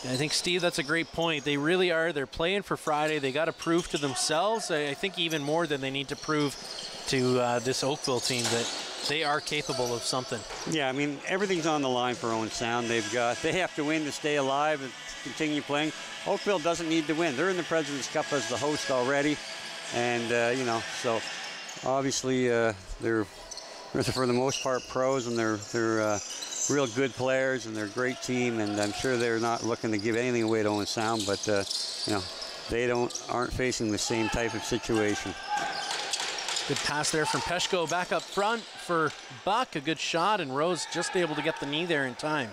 And I think, Steve, that's a great point. They really are. They're playing for Friday. They got to prove to themselves, I think even more than they need to prove to this Oakville team, that they are capable of something. Yeah, I mean, everything's on the line for Owen Sound. They have to win to stay alive and continue playing. Oakville doesn't need to win. They're in the President's Cup as the host already. And, so obviously they're for the most part pros, and they're real good players, and they're a great team, and I'm sure they're not looking to give anything away to Owen Sound, but they aren't facing the same type of situation. Good pass there from Peshko back up front for Buck. A good shot, and Rose just able to get the knee there in time.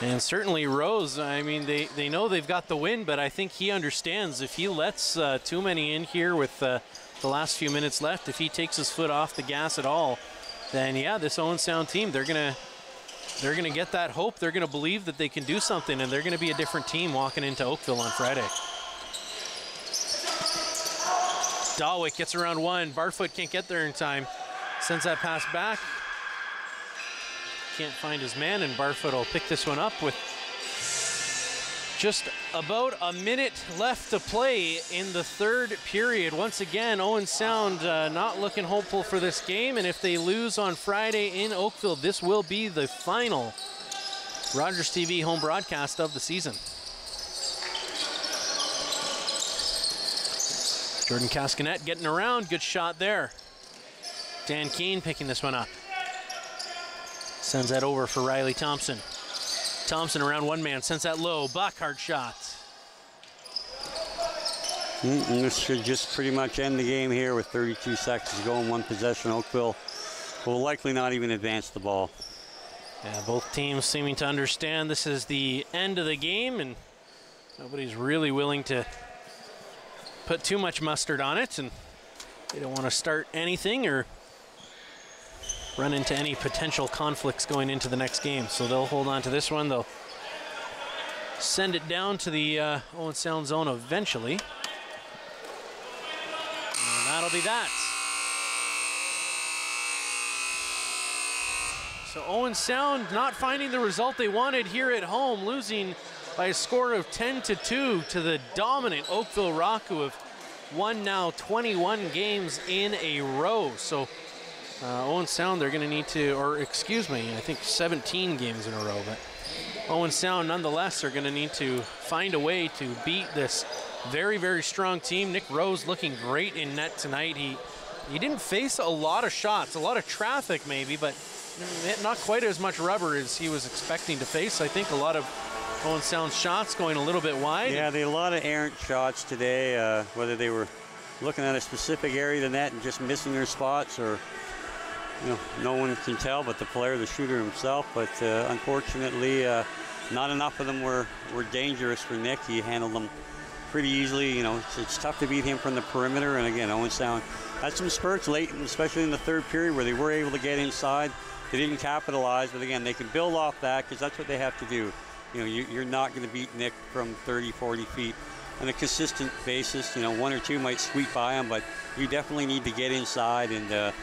And certainly Rose, I mean, they know they've got the win, but I think he understands if he lets too many in here with the last few minutes left, if he takes his foot off the gas at all, then yeah, this Owen Sound team, they're gonna get that hope. They're gonna believe that they can do something, and they're gonna be a different team walking into Oakville on Friday. Dalwick gets around one. Barfoot can't get there in time. Sends that pass back. Can't find his man, and Barfoot will pick this one up with just about a minute left to play in the third period. Once again, Owen Sound not looking hopeful for this game, and if they lose on Friday in Oakville, this will be the final Rogers TV home broadcast of the season. Jordan Cascanet getting around, good shot there. Dan Keane picking this one up. Sends that over for Riley Thompson. Thompson around one man, sends that low. Buck, hard shot. And this should just pretty much end the game here with 32 seconds to go in one possession. Oakville will likely not even advance the ball. Yeah, both teams seeming to understand this is the end of the game, and nobody's really willing to put too much mustard on it, and they don't want to start anything or run into any potential conflicts going into the next game. So they'll hold on to this one. They'll send it down to the Owen Sound zone eventually. And that'll be that. So Owen Sound not finding the result they wanted here at home, losing by a score of 10-2 to the dominant Oakville Rock, who have won now 21 games in a row. So Owen Sound, they're going to need to, or excuse me, I think 17 games in a row, but Owen Sound nonetheless are going to need to find a way to beat this very, very strong team. Nick Rose looking great in net tonight. He didn't face a lot of shots, a lot of traffic maybe, but not quite as much rubber as he was expecting to face. I think a lot of Owen Sound shots going a little bit wide. Yeah, they had a lot of errant shots today, whether they were looking at a specific area of the net and just missing their spots, or no one can tell but the player, the shooter himself. But unfortunately, not enough of them were dangerous for Nick. He handled them pretty easily. It's tough to beat him from the perimeter. And again, Owen Sound had some spurts late, especially in the third period, where they were able to get inside. They didn't capitalize, but again, they can build off that, because that's what they have to do. You're not going to beat Nick from 30, 40 feet on a consistent basis. One or two might sweep by him, but you definitely need to get inside and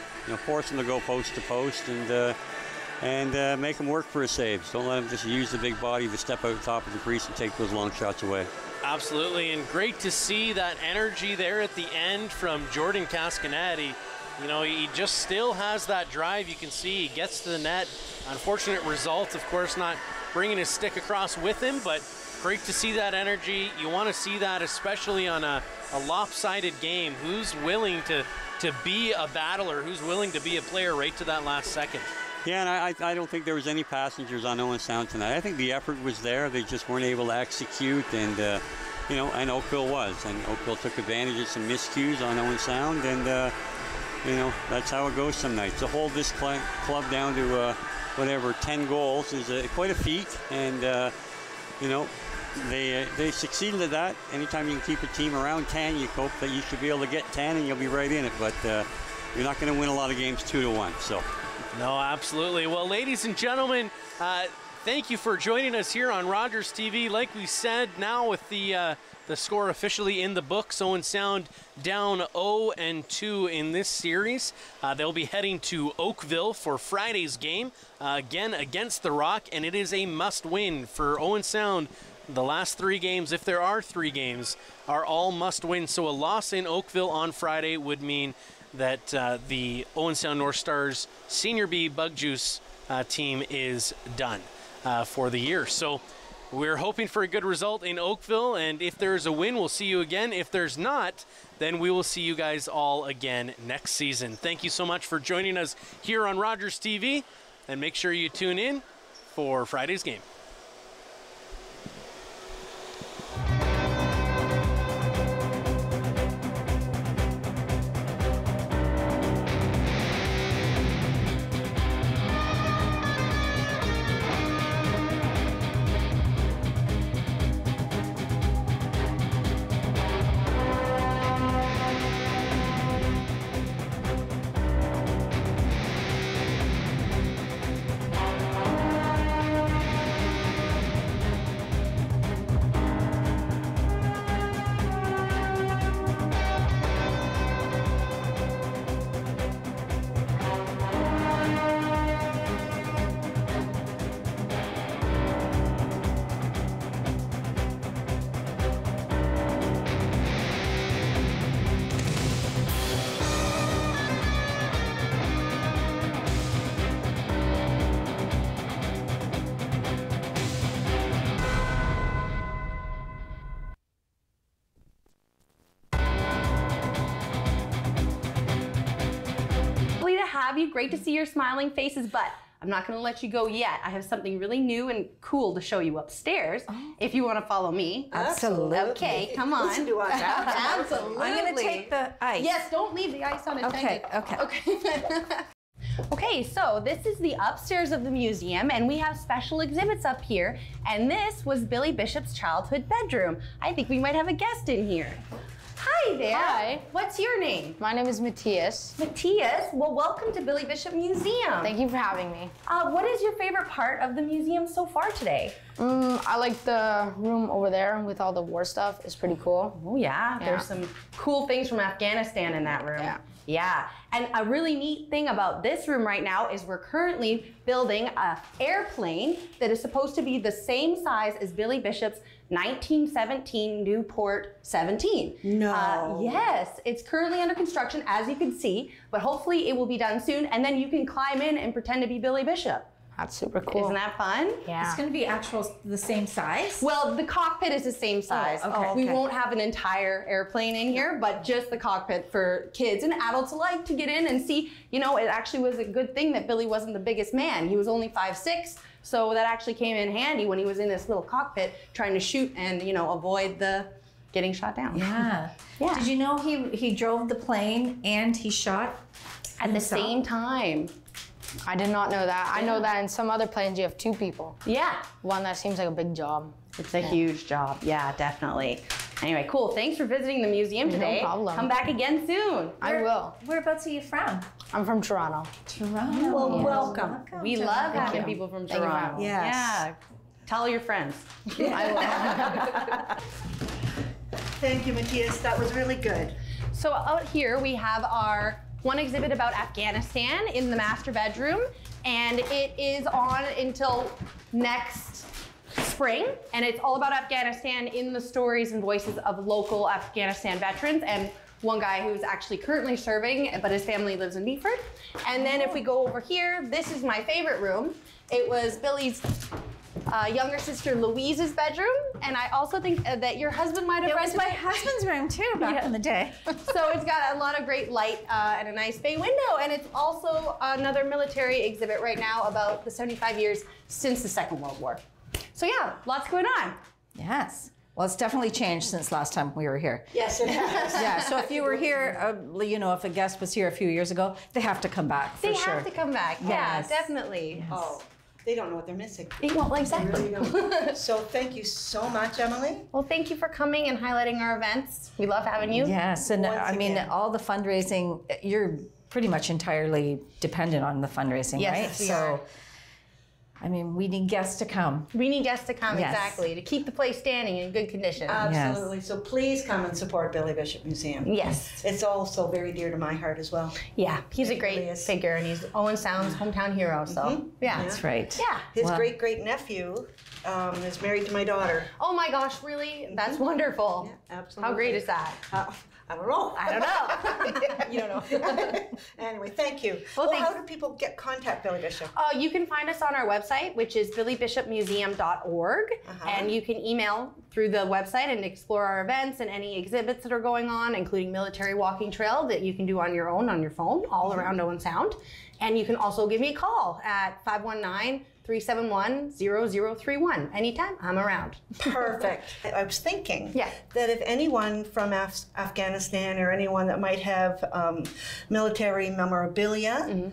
force him to go post to post and make him work for his saves. Don't let him just use the big body to step out top of the crease and take those long shots away. Absolutely, and great to see that energy there at the end from Jordan Cascanet. He just still has that drive. You can see he gets to the net. Unfortunate result, of course, not bringing his stick across with him, but great to see that energy. You want to see that, especially on a lopsided game. Who's willing to be a battler? Who's willing to be a player right to that last second? Yeah, and I don't think there was any passengers on Owen Sound tonight. I think the effort was there. They just weren't able to execute, and and Oakville was. And Oakville took advantage of some miscues on Owen Sound, and that's how it goes some nights. To hold this club down to 10 goals is quite a feat, and they succeeded at that. Anytime you can keep a team around 10, you hope that you should be able to get 10 and you'll be right in it. But you're not going to win a lot of games 2-1. So. No, absolutely. Well, ladies and gentlemen, thank you for joining us here on Rogers TV. Like we said, now with the score officially in the books, Owen Sound down 0-2 in this series. They'll be heading to Oakville for Friday's game, again against the Rock, and it is a must-win for Owen Sound. The last 3 games, if there are 3 games, are all must-win. So a loss in Oakville on Friday would mean that the Owen Sound North Stars Senior B Bug Juice team is done for the year. So we're hoping for a good result in Oakville, and if there's a win, we'll see you again. If there's not, then we will see you guys all again next season. Thank you so much for joining us here on Rogers TV, and make sure you tune in for Friday's game. Have you. Great to see your smiling faces, but I'm not going to let you go yet. I have something really new and cool to show you upstairs. If you want to follow me. Absolutely. Okay, come on. Listen to us. Absolutely. I'm going to take the ice. Yes, don't leave the ice unattended. Okay. Okay, so this is the upstairs of the museum, and we have special exhibits up here. And this was Billy Bishop's childhood bedroom. I think we might have a guest in here. Hi there. Hi. What's your name? My name is Matthias. Matthias? Well, welcome to Billy Bishop Museum. Thank you for having me. What is your favorite part of the museum so far today? I like the room over there with all the war stuff. It's pretty cool. Oh yeah, there's some cool things from Afghanistan in that room. Yeah, and a really neat thing about this room right now is we're currently building an airplane that is supposed to be the same size as Billy Bishop's 1917 Newport 17. No. Yes, it's currently under construction, as you can see, but hopefully it will be done soon, and then you can climb in and pretend to be Billy Bishop. That's super cool. Isn't that fun? Yeah. It's going to be the same size? Well, the cockpit is the same size. We won't have an entire airplane in here, but just the cockpit for kids and adults alike to get in and see. You know, it actually was a good thing that Billy wasn't the biggest man. He was only 5'6", so that actually came in handy when he was in this little cockpit trying to shoot and, you know, avoid the getting shot down. Yeah. Did you know he drove the plane and he shot at the same time? I did not know that. I know that in some other planes you have 2 people. Yeah. One that seems like a big job. It's a huge job. Yeah, definitely. Anyway, cool. Thanks for visiting the museum today. No problem. Come back again soon. I will. Whereabouts are you from? I'm from Toronto. Toronto. Well, welcome. We love having people from Toronto. Yes. Yeah. Tell your friends. I will. Thank you, Matthias. That was really good. So out here we have our one exhibit about Afghanistan in the master bedroom, and it is on until next spring, and it's all about Afghanistan in the stories and voices of local Afghanistan veterans and one guy who's actually currently serving, but his family lives in Meaford. And then if we go over here, this is my favorite room. It was Billy's younger sister Louise's bedroom, and I also think that your husband might have It was rented my husband's room too back in the day. So it's got a lot of great light and a nice bay window, and it's also another military exhibit right now about the 75 years since the Second World War. So yeah, lots going on. Yes. Well, it's definitely changed since last time we were here. Yes, it has. Yeah, so if you were here, you know, if a guest was here a few years ago, they have to come back for sure. They have to come back, Yes. yeah, definitely. Yes. Oh, they don't know what they're missing. Well, exactly. They really don't. So thank you so much, Emily. Well, thank you for coming and highlighting our events. We love having you. Yes, and I mean, all the fundraising, you're pretty much entirely dependent on the fundraising, right? Yes, we are. I mean, we need guests to come. We need guests to come, Yes. exactly, to keep the place standing in good condition. Absolutely. So please come and support Billy Bishop Museum. Yes. It's also very dear to my heart as well. Yeah, he's a great figure, and he's Owen Sound's hometown hero, so yeah. That's right. Yeah. His great-great-nephew is married to my daughter. Oh my gosh, really? That's wonderful. Yeah, absolutely. How great is that? I don't know. I don't know. You don't know. Anyway, thank you. Well, how do people contact Billy Bishop? You can find us on our website, which is billybishopmuseum.org, and you can email through the website and explore our events and any exhibits that are going on, including military walking trail that you can do on your own, on your phone, all around Owen Sound. And you can also give me a call at 519-371-0031. Anytime, I'm around. Perfect. I was thinking that if anyone from Afghanistan or anyone that might have military memorabilia,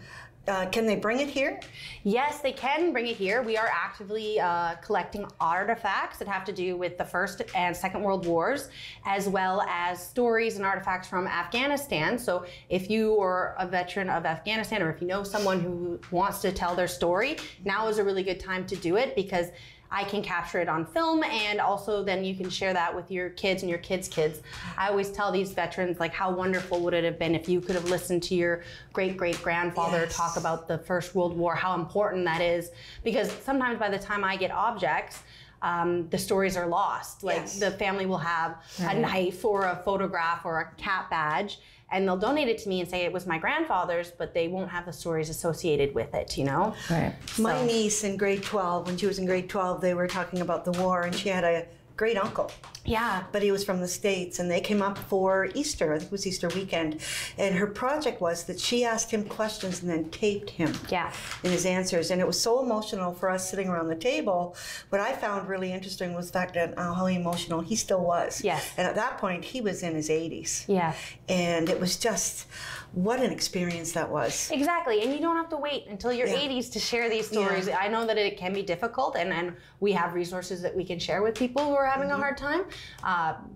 can they bring it here? Yes, they can bring it here. We are actively collecting artifacts that have to do with the First and Second World Wars, as well as stories and artifacts from Afghanistan. So if you are a veteran of Afghanistan, or if you know someone who wants to tell their story, now is a really good time to do it, because I can capture it on film, and also then you can share that with your kids and your kids' kids. I always tell these veterans, like, how wonderful would it have been if you could have listened to your great-great-grandfather talk about the First World War, how important that is. Because sometimes by the time I get objects, the stories are lost. Like the family will have a knife or a photograph or a cat badge, and they'll donate it to me and say it was my grandfather's, but they won't have the stories associated with it, you know? Right. My niece in grade 12, when she was in grade 12, they were talking about the war, and she had a great uncle. Yeah. But he was from the States, and they came up for Easter. I think it was Easter weekend. And her project was that she asked him questions and then taped him in his answers. And it was so emotional for us sitting around the table. What I found really interesting was the fact that how emotional he still was. Yes. And at that point, he was in his 80s. Yeah. And it was just, what an experience that was. Exactly, and you don't have to wait until your 80s to share these stories. I know that it can be difficult, and we have resources that we can share with people who are having a hard time.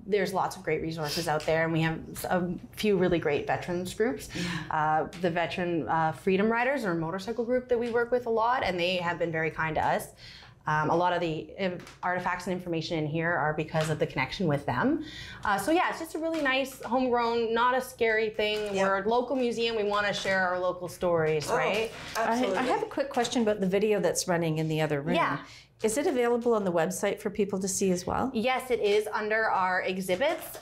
There's lots of great resources out there, and we have a few really great veterans groups. The Veteran Freedom Riders are a motorcycle group that we work with a lot, and they have been very kind to us. A lot of the artifacts and information in here are because of the connection with them. So yeah, it's just a really nice, homegrown, not a scary thing. We're a local museum. We want to share our local stories, right? I have a quick question about the video that's running in the other room. Yeah. Is it available on the website for people to see as well? Yes, it is under our exhibits.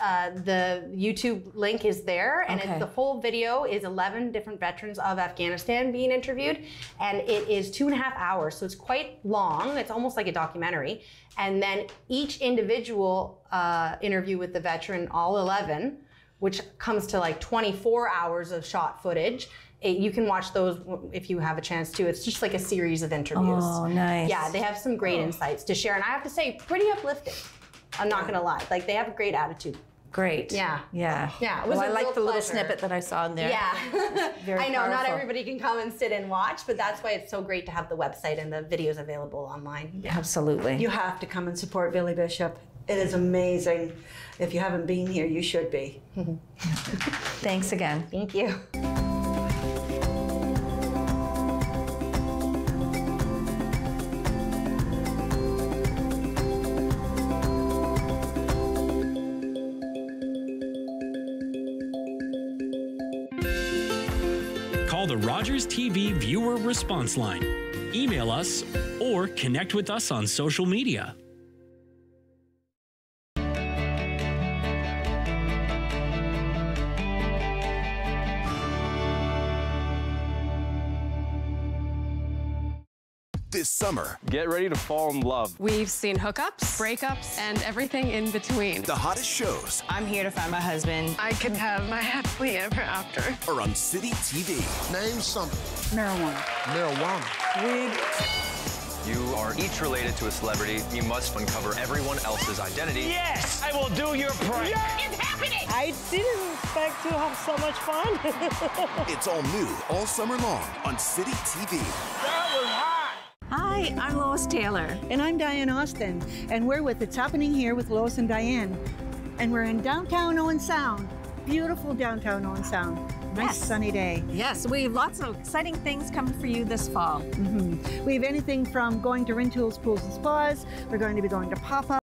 The YouTube link is there, and the whole video is 11 different veterans of Afghanistan being interviewed, and it is 2.5 hours, so it's quite long. It's almost like a documentary. And then each individual interview with the veteran, all 11, which comes to like 24 hours of shot footage. You can watch those if you have a chance to. It's just like a series of interviews. Oh, nice. Yeah, they have some great insights to share. And I have to say, pretty uplifting. I'm not going to lie. Like, they have a great attitude. Great. Yeah. Yeah. Yeah. It was I a like real the little pleasure. snippet that I saw in there. Yeah. Very I know, not powerful. everybody can come and sit and watch, but that's why it's so great to have the website and the videos available online. Yeah. Absolutely. You have to come and support Billy Bishop. It is amazing. If you haven't been here, you should be. Thanks again. Thank you. Call the Rogers TV viewer response line, email us, or connect with us on social media. This summer, get ready to fall in love. We've seen hookups, breakups, and everything in between. The hottest shows. I'm here to find my husband. I could have my happily ever after. Are on City TV. Name something. Marijuana. Marijuana. Weed. You are each related to a celebrity. You must uncover everyone else's identity. Yes, I will do your prank. Yeah. It's happening. I didn't expect to have so much fun. It's all new all summer long on City TV. That was hot. Hi, I'm Lois Taylor. And I'm Diane Austin, and we're with It's Happening Here with Lois and Diane. And we're in downtown Owen Sound. Beautiful downtown Owen Sound. Nice sunny day. Yes, we have lots of exciting things coming for you this fall. We have anything from going to Rin Tools Pools and Spas. We're going to be going to pop-up.